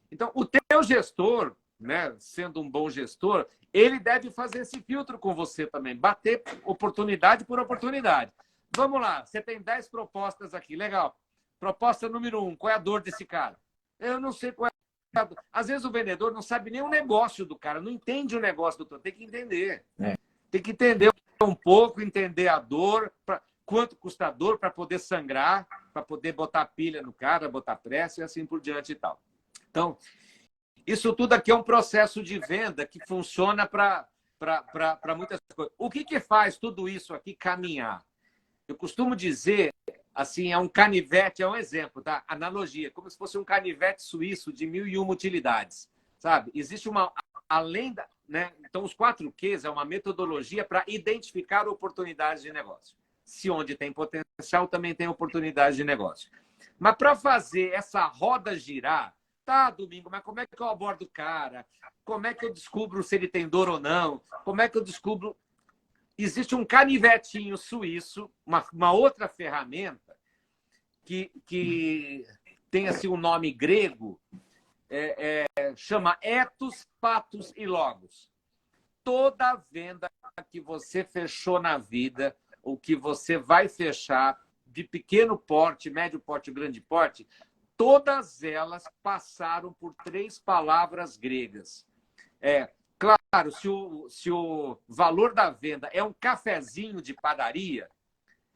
[SPEAKER 2] Então, o teu gestor né, sendo um bom gestor, ele deve fazer esse filtro com você também, bater oportunidade por oportunidade. Vamos lá, você tem 10 propostas aqui, legal. Proposta número 1, qual é a dor desse cara? Eu não sei qual é a dor. Às vezes o vendedor não sabe nem o negócio do cara, não entende o negócio do outro, tem que entender. Tem que entender um pouco, entender a dor, quanto custa a dor para poder sangrar, para poder botar pilha no cara, botar pressa e assim por diante e tal. Então, isso tudo aqui é um processo de venda que funciona para muitas coisas. O que faz tudo isso aqui caminhar? Eu costumo dizer, assim, é um canivete, é um exemplo, tá? Analogia, como se fosse um canivete suíço de 1001 utilidades, sabe? Existe uma, além da, né? Então, os 4 Qs é uma metodologia para identificar oportunidades de negócio. Se onde tem potencial, também tem oportunidade de negócio. Mas para fazer essa roda girar, tá, Domingo, mas como é que eu abordo o cara? Como é que eu descubro se ele tem dor ou não? Como é que eu descubro... Existe um canivetinho suíço, uma outra ferramenta que tem assim, um nome grego, chama ethos, patos e logos. Toda venda que você fechou na vida, ou que você vai fechar, de pequeno porte, médio porte, grande porte, todas elas passaram por 3 palavras gregas. Claro, se o valor da venda é um cafezinho de padaria,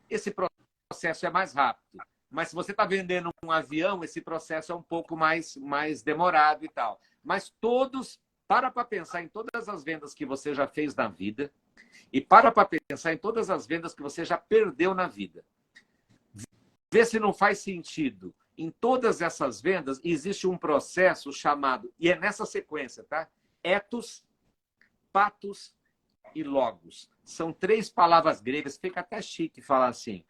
[SPEAKER 2] esse processo é mais rápido. Mas se você está vendendo um avião, esse processo é um pouco mais demorado e tal. Mas todos, para pensar em todas as vendas que você já fez na vida e para pensar em todas as vendas que você já perdeu na vida. Vê se não faz sentido. Em todas essas vendas, existe um processo chamado, e é nessa sequência, tá? Ethos, patos e logos. São 3 palavras gregas, fica até chique falar assim.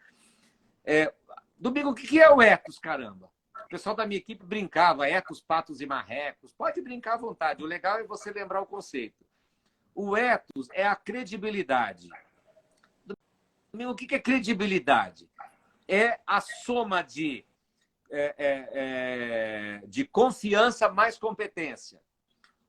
[SPEAKER 2] Domingo, o que é o ethos, caramba? O pessoal da minha equipe brincava, ethos, patos e marrecos. Pode brincar à vontade, o legal é você lembrar o conceito. O ethos é a credibilidade. Domingo, o que é credibilidade? É a soma de confiança mais competência.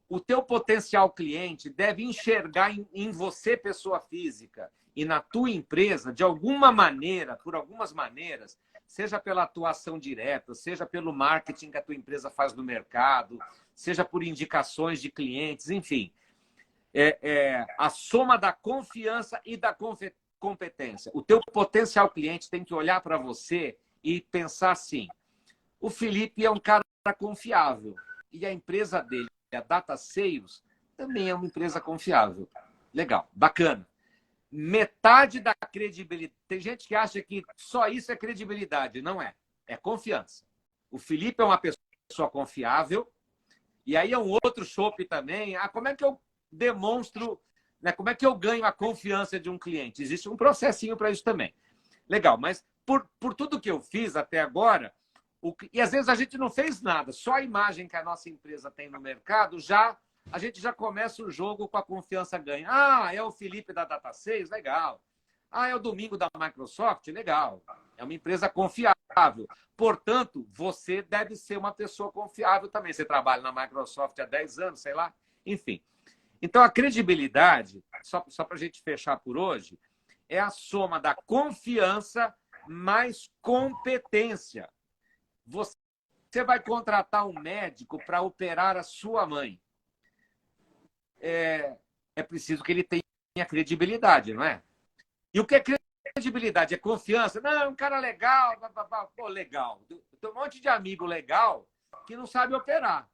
[SPEAKER 2] O teu potencial cliente deve enxergar em você, pessoa física, e na tua empresa, de alguma maneira, por algumas maneiras, seja pela atuação direta, seja pelo marketing que a tua empresa faz no mercado, seja por indicações de clientes, enfim. A soma da confiança e da competência. O teu potencial cliente tem que olhar para você e pensar assim, o Felipe é um cara confiável e a empresa dele, a Data Sales, também é uma empresa confiável. Legal, bacana. Metade da credibilidade... Tem gente que acha que só isso é credibilidade. Não é. É confiança. O Felipe é uma pessoa confiável e aí é um outro chope também. Como é que eu demonstro, né? Como é que eu ganho a confiança de um cliente? Existe um processinho para isso também. Legal, mas por tudo que eu fiz até agora, e às vezes a gente não fez nada, só a imagem que a nossa empresa tem no mercado, a gente já começa o jogo com a confiança ganha. É o Felipe da Data 6, legal. É o Domingo da Microsoft, legal. É uma empresa confiável. Portanto, você deve ser uma pessoa confiável também. Você trabalha na Microsoft há 10 anos, sei lá. Enfim. Então, a credibilidade, só para a gente fechar por hoje, é a soma da confiança mais competência. Você vai contratar um médico para operar a sua mãe. É preciso que ele tenha credibilidade, não é? E o que é credibilidade? É confiança? Não, é um cara legal. Pô, legal. Tem um monte de amigo legal que não sabe operar.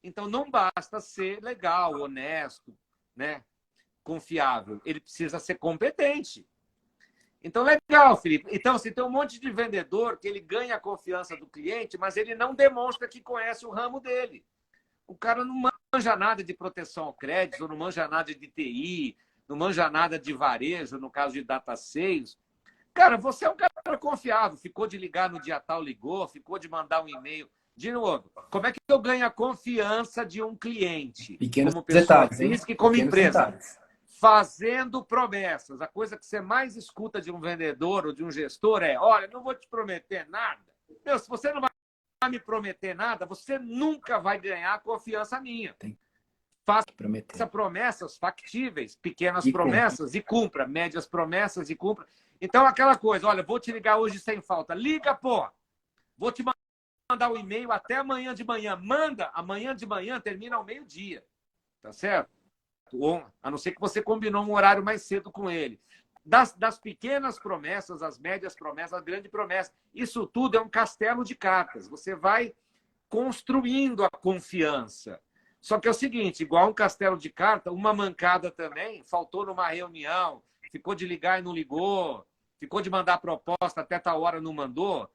[SPEAKER 2] Então, não basta ser legal, honesto, né? Confiável. Ele precisa ser competente. Então, legal, Felipe. Então, assim, tem um monte de vendedor que ele ganha a confiança do cliente, mas ele não demonstra que conhece o ramo dele. O cara não manja nada de proteção ao crédito, não manja nada de TI, não manja nada de varejo, no caso de data sales. Cara, você é um cara confiável. Ficou de ligar no dia tal, ligou. Ficou de mandar um e-mail. De novo, como é que eu ganho a confiança de um cliente?
[SPEAKER 1] Pequenos
[SPEAKER 2] como pessoa
[SPEAKER 1] detalhes,
[SPEAKER 2] física e como
[SPEAKER 1] pequenos
[SPEAKER 2] empresa?
[SPEAKER 1] Detalhes.
[SPEAKER 2] Fazendo promessas. A coisa que você mais escuta de um vendedor ou de um gestor é: olha, não vou te prometer nada. Se você não vai me prometer nada, você nunca vai ganhar a confiança minha. Faça promessas factíveis, pequenas
[SPEAKER 1] E
[SPEAKER 2] promessas e cumpra, médias promessas e cumpra. Então, aquela coisa, olha, vou te ligar hoje sem falta. Liga, pô! Vou te mandar um e-mail até amanhã de manhã. Manda, amanhã de manhã termina ao meio-dia. Tá certo? Ou, a não ser que você combinou um horário mais cedo com ele. Das pequenas promessas, as médias promessas, as grandes promessas. Isso tudo é um castelo de cartas. Você vai construindo a confiança. Só que é o seguinte, igual um castelo de cartas, uma mancada também, faltou numa reunião, ficou de ligar e não ligou, ficou de mandar proposta, até tal hora não mandou,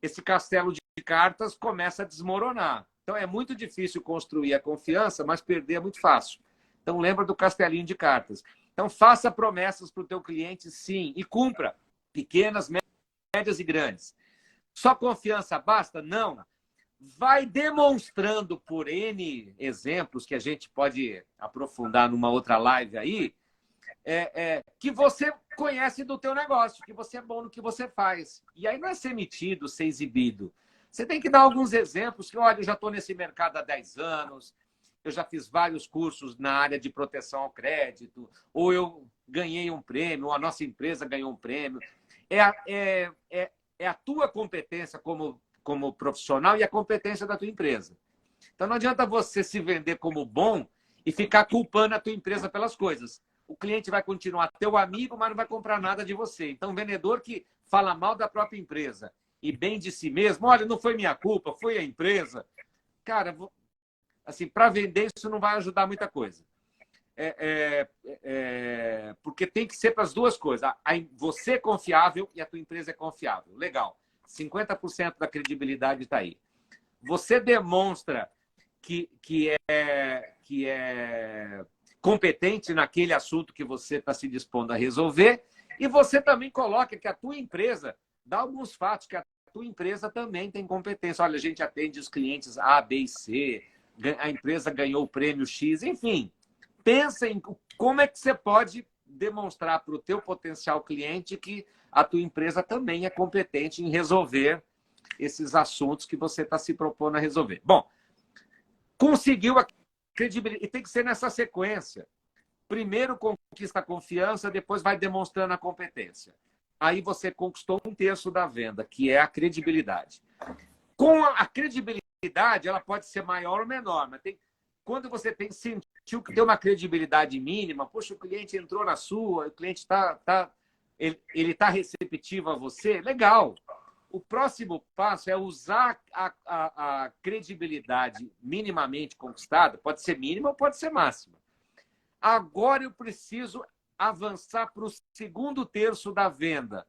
[SPEAKER 2] esse castelo de cartas começa a desmoronar. Então é muito difícil construir a confiança, mas perder é muito fácil. Então lembra do castelinho de cartas. Então faça promessas para o teu cliente, sim, e cumpra, pequenas, médias e grandes. Só confiança basta? Não. Vai demonstrando por N exemplos que a gente pode aprofundar numa outra live aí, que você conhece do teu negócio, que você é bom no que você faz. E aí não é ser metido, ser exibido. Você tem que dar alguns exemplos que, olha, eu já estou nesse mercado há 10 anos, eu já fiz vários cursos na área de proteção ao crédito, ou eu ganhei um prêmio, ou a nossa empresa ganhou um prêmio. É a tua competência como profissional e a competência da tua empresa. Então não adianta você se vender como bom e ficar culpando a tua empresa pelas coisas. O cliente vai continuar teu amigo, mas não vai comprar nada de você. Então, o vendedor que fala mal da própria empresa e bem de si mesmo, olha, não foi minha culpa, foi a empresa. Cara, assim, para vender isso não vai ajudar muita coisa. Porque tem que ser para as duas coisas. Você é confiável e a tua empresa é confiável. Legal. 50% da credibilidade está aí. Você demonstra que é competente naquele assunto que você está se dispondo a resolver e você também coloca que a tua empresa, dá alguns fatos que a tua empresa também tem competência. Olha, a gente atende os clientes A, B e C, a empresa ganhou o prêmio X, enfim. Pensa em como é que você pode demonstrar para o teu potencial cliente que a tua empresa também é competente em resolver esses assuntos que você está se propondo a resolver. Bom, conseguiu a credibilidade. E tem que ser nessa sequência. Primeiro conquista a confiança, depois vai demonstrando a competência. Aí você conquistou 1/3 da venda, que é a credibilidade. Com a credibilidade, ela pode ser maior ou menor, mas quando você sentiu que tem uma credibilidade mínima, poxa, o cliente entrou na sua, o cliente ele está receptivo a você, legal. O próximo passo é usar a credibilidade minimamente conquistada, pode ser mínima ou pode ser máxima. Agora eu preciso avançar para o segundo terço da venda,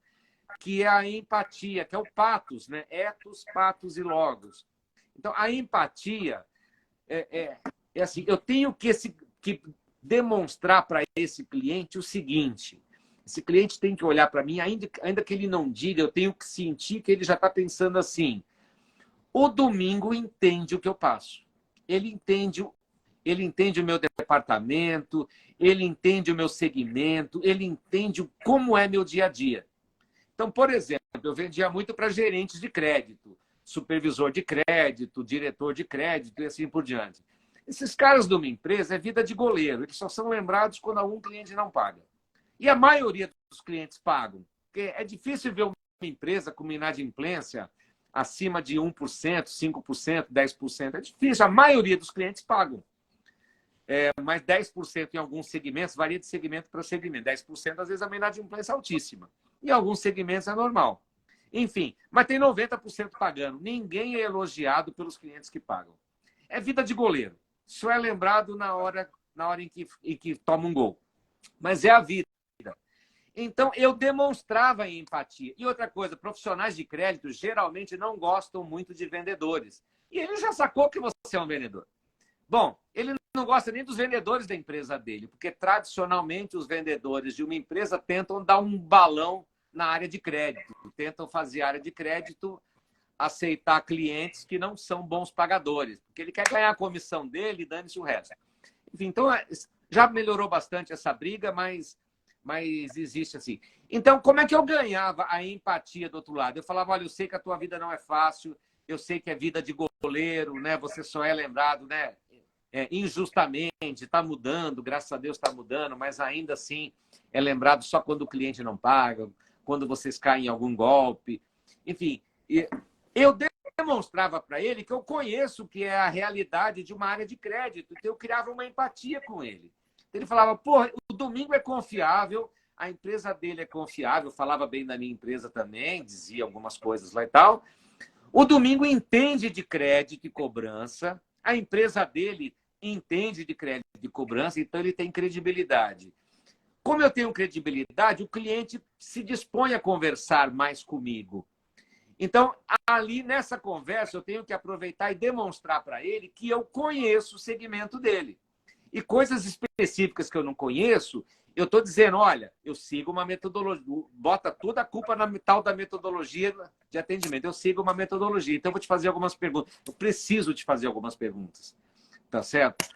[SPEAKER 2] que é a empatia, que é o patos, né? Etos, patos e logos. Então, a empatia é assim, eu tenho que demonstrar para esse cliente o seguinte: esse cliente tem que olhar para mim, ainda que ele não diga, eu tenho que sentir que ele já está pensando assim. O domingo entende o que eu passo. Ele entende o meu departamento, ele entende o meu segmento, ele entende como é meu dia a dia. Então, por exemplo, eu vendia muito para gerentes de crédito, supervisor de crédito, diretor de crédito e assim por diante. Esses caras de uma empresa é vida de goleiro, eles só são lembrados quando algum cliente não paga. E a maioria dos clientes pagam. Porque é difícil ver uma empresa com uma inadimplência acima de 1%, 5%, 10%. É difícil. A maioria dos clientes pagam. Mas 10% em alguns segmentos, varia de segmento para segmento. 10% às vezes a inadimplência é altíssima. Em alguns segmentos é normal. Enfim, mas tem 90% pagando. Ninguém é elogiado pelos clientes que pagam. É vida de goleiro. Só é lembrado na hora em que toma um gol. Mas é a vida. Então, eu demonstrava empatia. E outra coisa, profissionais de crédito geralmente não gostam muito de vendedores. E ele já sacou que você é um vendedor. Bom, ele não gosta nem dos vendedores da empresa dele, porque tradicionalmente os vendedores de uma empresa tentam dar um balão na área de crédito, tentam fazer área de crédito aceitar clientes que não são bons pagadores, porque ele quer ganhar a comissão dele e dane-se o resto. Enfim, então já melhorou bastante essa briga, mas existe assim. Então, como é que eu ganhava a empatia do outro lado? Eu falava, olha, eu sei que a tua vida não é fácil, eu sei que é vida de goleiro, né? Você só é lembrado, né? injustamente, está mudando, graças a Deus está mudando, mas ainda assim é lembrado só quando o cliente não paga, quando vocês caem em algum golpe. Enfim, eu demonstrava para ele que eu conheço o que é a realidade de uma área de crédito, então eu criava uma empatia com ele. Ele falava, pô, o Domingo é confiável, a empresa dele é confiável, falava bem da minha empresa também, dizia algumas coisas lá e tal. O Domingo entende de crédito e cobrança, a empresa dele entende de crédito e cobrança, então ele tem credibilidade. Como eu tenho credibilidade, o cliente se dispõe a conversar mais comigo. Então, ali nessa conversa, eu tenho que aproveitar e demonstrar para ele que eu conheço o segmento dele. E coisas específicas que eu não conheço, eu estou dizendo, olha, eu sigo uma metodologia, bota toda a culpa na tal da metodologia de atendimento. Eu sigo uma metodologia, então eu vou te fazer algumas perguntas. Eu preciso te fazer algumas perguntas, tá certo?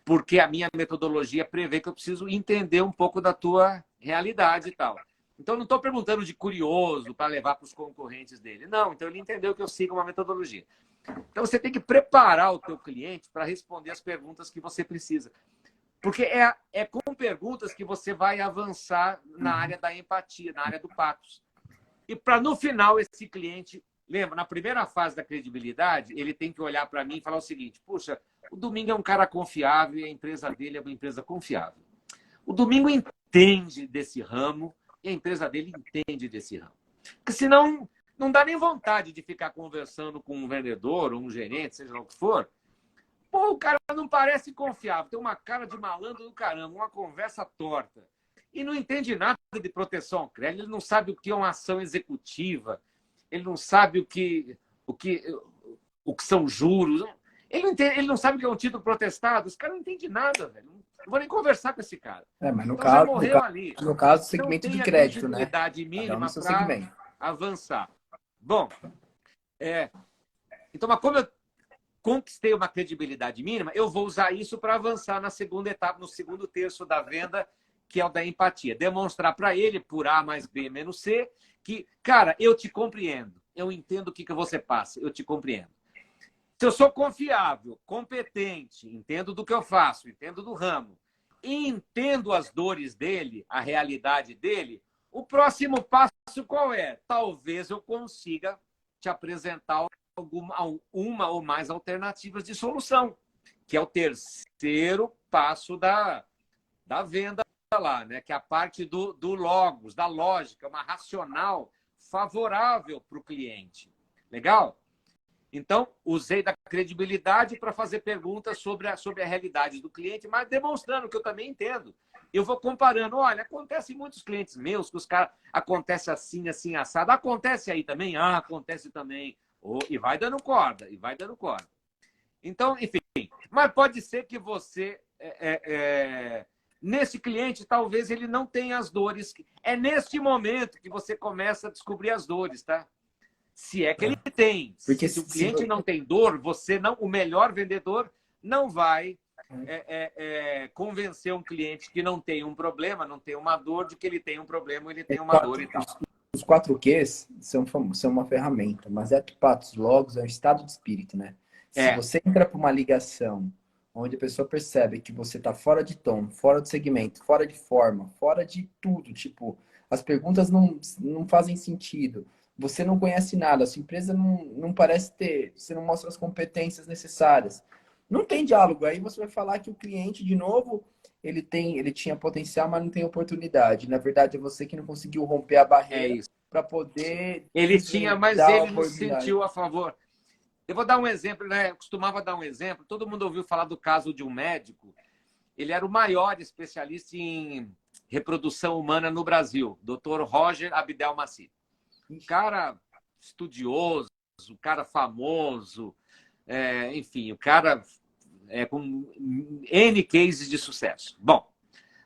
[SPEAKER 2] Porque a minha metodologia prevê que eu preciso entender um pouco da tua realidade e tal. Então, não estou perguntando de curioso para levar para os concorrentes dele. Não, então ele entendeu que eu sigo uma metodologia. Então, você tem que preparar o teu cliente para responder as perguntas que você precisa. Porque é com perguntas que você vai avançar na área da empatia, na área do patos. E para, no final, esse cliente... Lembra, na primeira fase da credibilidade, ele tem que olhar para mim e falar o seguinte, puxa, o Domingo é um cara confiável e a empresa dele é uma empresa confiável. O Domingo entende desse ramo e a empresa dele entende desse ramo. Porque senão não dá nem vontade de ficar conversando com um vendedor ou um gerente, seja lá o que for. Pô, o cara não parece confiável, tem uma cara de malandro do caramba, uma conversa torta. E não entende nada de proteção ao crédito, ele não sabe o que é uma ação executiva, ele não sabe o que são juros, ele não sabe o que é um título protestado, esse cara não entende nada, velho. Não vou nem conversar com esse cara.
[SPEAKER 1] Mas
[SPEAKER 2] Então já morreu ali.
[SPEAKER 1] no caso,
[SPEAKER 2] Não
[SPEAKER 1] segmento de
[SPEAKER 2] tem a
[SPEAKER 1] crédito, né?
[SPEAKER 2] credibilidade
[SPEAKER 1] Cada um no
[SPEAKER 2] mínima
[SPEAKER 1] seu
[SPEAKER 2] para
[SPEAKER 1] segmento.
[SPEAKER 2] avançar. Bom, então, mas como eu conquistei uma credibilidade mínima, eu vou usar isso para avançar na segunda etapa, no segundo terço da venda, que é o da empatia. Demonstrar para ele, por A mais B menos C, que, cara, eu te compreendo. Eu entendo o que você passa, eu te compreendo. Se eu sou confiável, competente, entendo do que eu faço, entendo do ramo, e entendo as dores dele, a realidade dele, o próximo passo qual é? Talvez eu consiga te apresentar uma ou mais alternativas de solução, que é o terceiro passo da venda lá, né? Que é a parte do logos, da lógica, uma racional favorável para o cliente. Legal? Então, usei da credibilidade para fazer perguntas sobre a realidade do cliente, mas demonstrando que eu também entendo. Eu vou comparando. Olha, acontece em muitos clientes meus que os caras acontece assim, assim, assado. Acontece aí também? Ah, acontece também. E vai dando corda, e vai dando corda. Então, enfim. Mas pode ser que você, nesse cliente, talvez ele não tenha as dores. É neste momento que você começa a descobrir as dores, tá? Se é que ele tem.
[SPEAKER 1] Porque
[SPEAKER 2] se o cliente não tem dor, você não, o melhor vendedor não vai convencer um cliente que não tem um problema, não tem uma dor, de que ele tem um problema, ele tem uma dor e tal.
[SPEAKER 1] Os 4Qs são uma ferramenta, mas patos, logos é um estado de espírito, né? Se você entra para uma ligação onde a pessoa percebe que você está fora de tom, fora do segmento, fora de forma, fora de tudo, tipo, as perguntas não fazem sentido, você não conhece nada, a sua empresa não parece ter, você não mostra as competências necessárias. Não tem diálogo, aí você vai falar que o cliente, de novo, ele tinha potencial, mas não tem oportunidade. Na verdade, é você que não conseguiu romper a barreira para poder...
[SPEAKER 2] Ele tinha, mas ele não se sentiu a favor. Eu vou dar um exemplo, né? Eu costumava dar um exemplo. Todo mundo ouviu falar do caso de um médico. Ele era o maior especialista em reprodução humana no Brasil, Dr. Roger Abdelmaci. Um cara estudioso, um cara famoso, enfim, o cara com N cases de sucesso. Bom,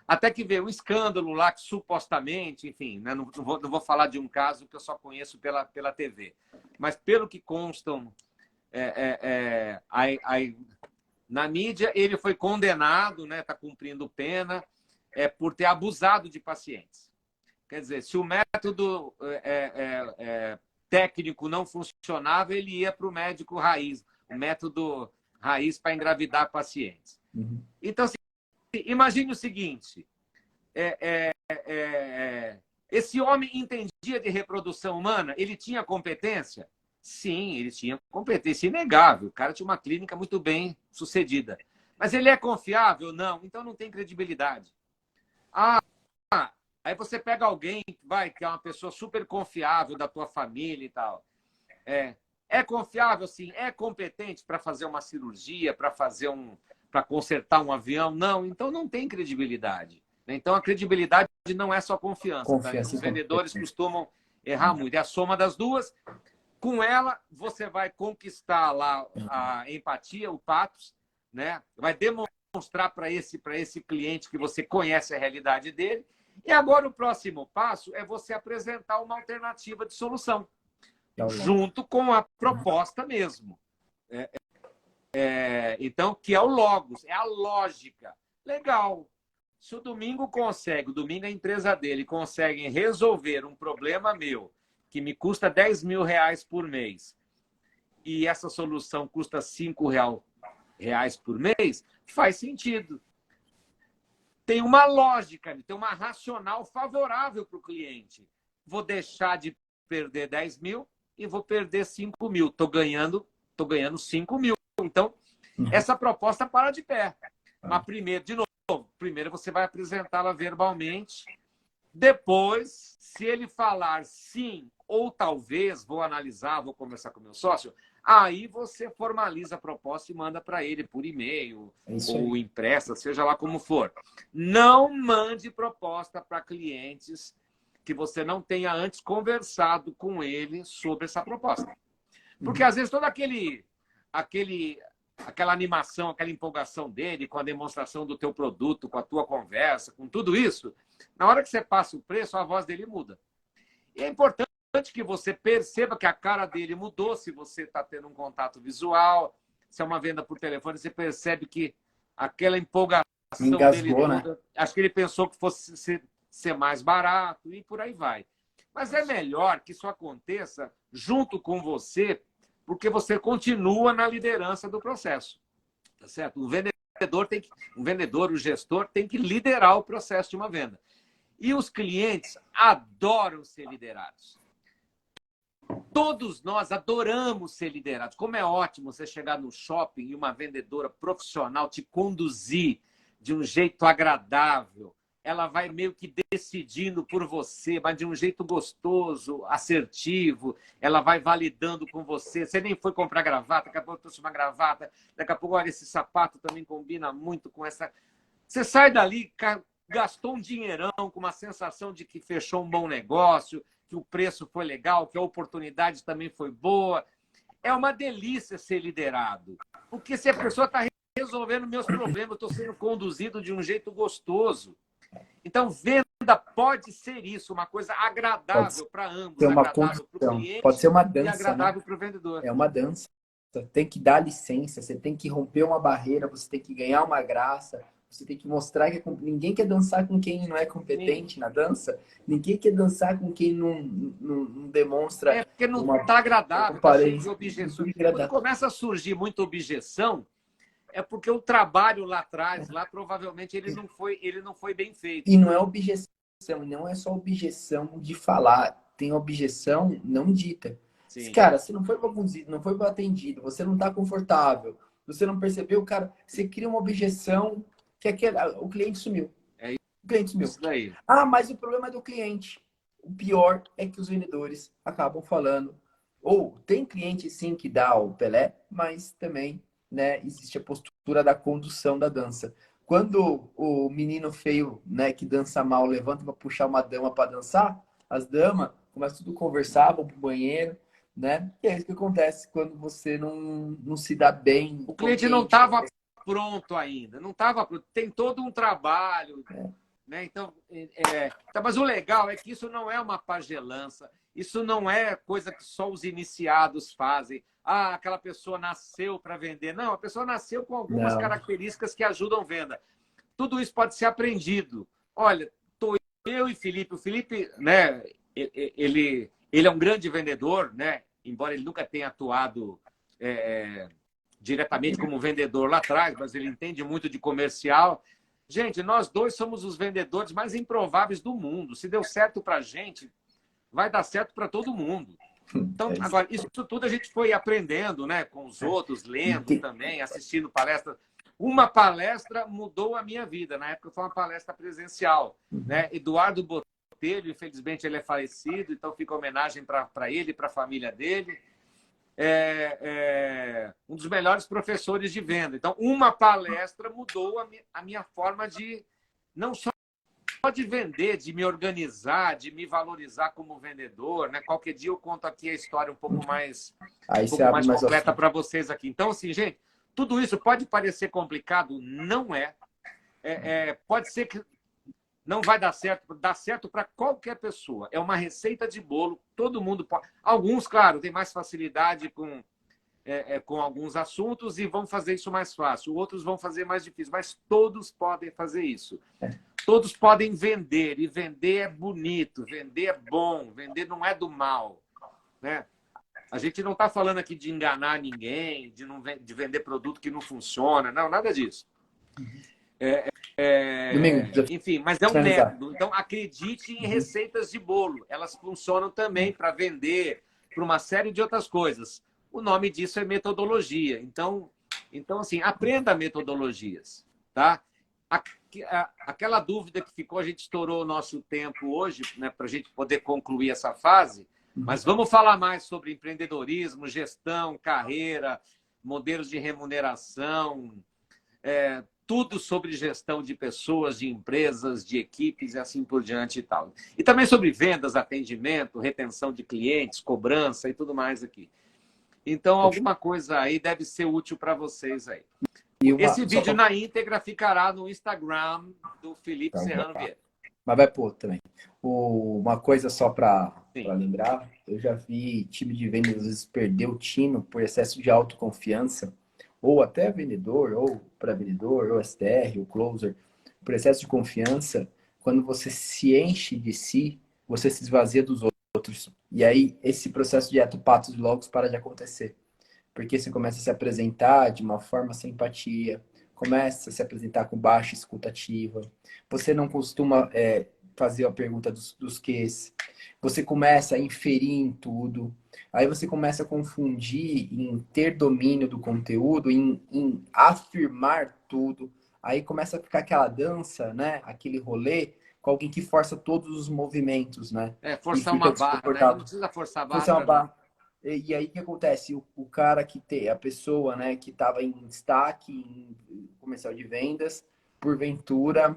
[SPEAKER 2] até que veio um escândalo lá que supostamente, enfim, né, não vou falar de um caso que eu só conheço pela TV, mas pelo que constam na mídia, ele foi condenado, né, está cumprindo pena, por ter abusado de pacientes. Quer dizer, se o método técnico não funcionava, ele ia para o médico raiz, o método raiz para engravidar pacientes. Então, assim, imagine o seguinte, esse homem entendia de reprodução humana? Ele tinha competência? Sim, ele tinha competência inegável. O cara tinha uma clínica muito bem sucedida. Mas ele é confiável? Não. Então não tem credibilidade. Aí você pega alguém que é uma pessoa super confiável da tua família e tal. É confiável, sim. É competente para fazer uma cirurgia, para consertar um avião? Não. Então não tem credibilidade. Então a credibilidade não é só confiança. Tá? Então, os vendedores costumam errar muito. É a soma das duas. Com ela, você vai conquistar lá a empatia, o pathos, né? Vai demonstrar para esse cliente que você conhece a realidade dele. E agora o próximo passo é você apresentar uma alternativa de solução, junto com a proposta mesmo. Então, que é o logos, é a lógica. Legal. Se o Domingo a empresa dele consegue resolver um problema meu, que me custa 10 mil reais por mês, e essa solução custa 5 reais por mês, faz sentido. Tem uma lógica, tem uma racional favorável para o cliente. Vou deixar de perder 10 mil e vou perder 5 mil. Estou ganhando 5 mil. Então, essa proposta para de pé. Mas primeiro você vai apresentá-la verbalmente. Depois, se ele falar sim ou talvez, vou analisar, vou conversar com o meu sócio, aí você formaliza a proposta e manda para ele por e-mail ou impressa, seja lá como for. Não mande proposta para clientes que você não tenha antes conversado com ele sobre essa proposta. Porque, às vezes, toda aquela animação, aquela empolgação dele com a demonstração do teu produto, com a tua conversa, com tudo isso, na hora que você passa o preço, a voz dele muda. E é importante que você perceba que a cara dele mudou, se você está tendo um contato visual, se é uma venda por telefone, você percebe que aquela empolgação dele muda. Né? Acho que ele pensou que fosse ser mais barato e por aí vai. Mas é melhor que isso aconteça junto com você, porque você continua na liderança do processo. Tá certo? O vendedor, o gestor, tem que liderar o processo de uma venda. E os clientes adoram ser liderados. Todos nós adoramos ser liderados. Como é ótimo você chegar no shopping e uma vendedora profissional te conduzir de um jeito agradável. Ela vai meio que decidindo por você, mas de um jeito gostoso, assertivo. Ela vai validando com você. Você nem foi comprar gravata, daqui a pouco eu trouxe uma gravata. Daqui a pouco, olha, esse sapato também combina muito com essa... Você sai dali, gastou um dinheirão com uma sensação de que fechou um bom negócio, que o preço foi legal, que a oportunidade também foi boa. É uma delícia ser liderado. Porque se a pessoa está resolvendo meus problemas, eu estou sendo conduzido de um jeito gostoso. Então, venda pode ser isso, uma coisa agradável para ambos. Agradável para o cliente,
[SPEAKER 1] pode ser uma dança,
[SPEAKER 2] e agradável,
[SPEAKER 1] né?
[SPEAKER 2] para o vendedor.
[SPEAKER 1] É uma dança. Você tem que dar licença, você tem que romper uma barreira, você tem que ganhar uma graça. Você tem que mostrar que ninguém quer dançar com quem não é competente na dança. Ninguém quer dançar com quem não demonstra...
[SPEAKER 2] É porque não está agradável, está cheio de objeções. Quando começa a surgir muita objeção, é porque o trabalho lá atrás, provavelmente ele não foi bem feito.
[SPEAKER 1] E não é objeção, não é só objeção de falar. Tem objeção não dita. Sim. Cara, você não foi conduzido, não foi atendido, você não está confortável, você não percebeu, cara, você cria uma objeção... que o cliente sumiu. O cliente sumiu.
[SPEAKER 2] Isso daí.
[SPEAKER 1] Mas o problema é do cliente. O pior é que os vendedores acabam falando. Ou tem cliente sim que dá o Pelé, mas também, né, existe a postura da condução da dança. Quando o menino feio, né, que dança mal, levanta para puxar uma dama para dançar, as damas começam tudo a conversar, vão pro banheiro, né? E é isso que acontece quando você não se dá bem.
[SPEAKER 2] O cliente não estava pronto ainda, não estava pronto. Tem todo um trabalho, né? Então, mas o legal é que isso não é uma pagelança, isso não é coisa que só os iniciados fazem. Aquela pessoa nasceu para vender. Não, a pessoa nasceu com algumas características que ajudam a venda. Tudo isso pode ser aprendido. Olha, tô eu e Felipe. O Felipe, né? Ele é um grande vendedor, né? Embora ele nunca tenha atuado diretamente como vendedor lá atrás, mas ele entende muito de comercial. Gente, nós dois somos os vendedores mais improváveis do mundo. Se deu certo para a gente, vai dar certo para todo mundo. Então, agora, isso tudo a gente foi aprendendo, né? Com os outros, lendo também, assistindo palestras. Uma palestra mudou a minha vida. Na época foi uma palestra presencial, né? Eduardo Botelho, infelizmente ele é falecido, então fica homenagem para ele e para a família dele. Um dos melhores professores de venda. Então, uma palestra mudou a minha forma de, não só de vender, de me organizar, de me valorizar como vendedor, né? Qualquer dia eu conto aqui a história um pouco mais completa para vocês aqui. Então, assim, gente, tudo isso pode parecer complicado, não é. Pode ser que não vai dar certo, dá certo para qualquer pessoa. É uma receita de bolo, todo mundo pode. Alguns, claro, têm mais facilidade com alguns assuntos e vão fazer isso mais fácil. Outros vão fazer mais difícil, mas todos podem fazer isso. Todos podem vender, e vender é bonito, vender é bom, vender não é do mal, né? A gente não está falando aqui de enganar ninguém, de vender produto que não funciona, não, nada disso. Enfim, mas é um método. Então, acredite em receitas de bolo. Elas funcionam também para vender, para uma série de outras coisas. O nome disso é metodologia. Então assim, aprenda metodologias, tá? Aquela dúvida que ficou, a gente estourou o nosso tempo hoje, né, para a gente poder concluir essa fase, mas vamos falar mais sobre empreendedorismo, gestão, carreira, modelos de remuneração, tudo sobre gestão de pessoas, de empresas, de equipes e assim por diante e tal. E também sobre vendas, atendimento, retenção de clientes, cobrança e tudo mais aqui. Então, alguma coisa aí deve ser útil para vocês aí. Esse vídeo na íntegra ficará no Instagram do Felipe Serrano Vieira.
[SPEAKER 1] Mas vai pôr também. Uma coisa só para lembrar, eu já vi time de vendas às vezes perder o tino por excesso de autoconfiança, ou até vendedor, ou pré-vendedor, ou SDR, ou closer, por excesso de confiança, quando você se enche de si, você se esvazia dos outros. E aí, esse processo de patos e logos para de acontecer. Porque você começa a se apresentar de uma forma sem empatia, começa a se apresentar com baixa escutativa, você não costuma fazer a pergunta dos quês, você começa a inferir em tudo, aí você começa a confundir em ter domínio do conteúdo, em afirmar tudo, aí começa a ficar aquela dança, né? Aquele rolê com alguém que força todos os movimentos, né?
[SPEAKER 2] Forçar uma barra, né? Não precisa forçar a barra. Forçar uma barra.
[SPEAKER 1] E aí o que acontece? O cara que tem, a pessoa, né, que estava em destaque em comercial de vendas, porventura,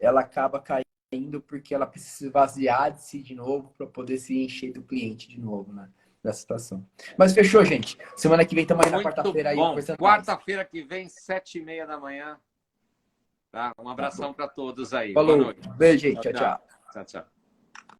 [SPEAKER 1] ela acaba caindo porque ela precisa se esvaziar de si de novo para poder se encher do cliente de novo, né? Da situação. Mas fechou, gente. Semana que vem estamos aí na quarta-feira.
[SPEAKER 2] Quarta-feira que vem, 7h30 da manhã. Tá? Um abração para todos aí.
[SPEAKER 1] Falou.
[SPEAKER 2] Boa noite.
[SPEAKER 1] Beijo, gente. Tchau, tchau.
[SPEAKER 2] Tchau, tchau.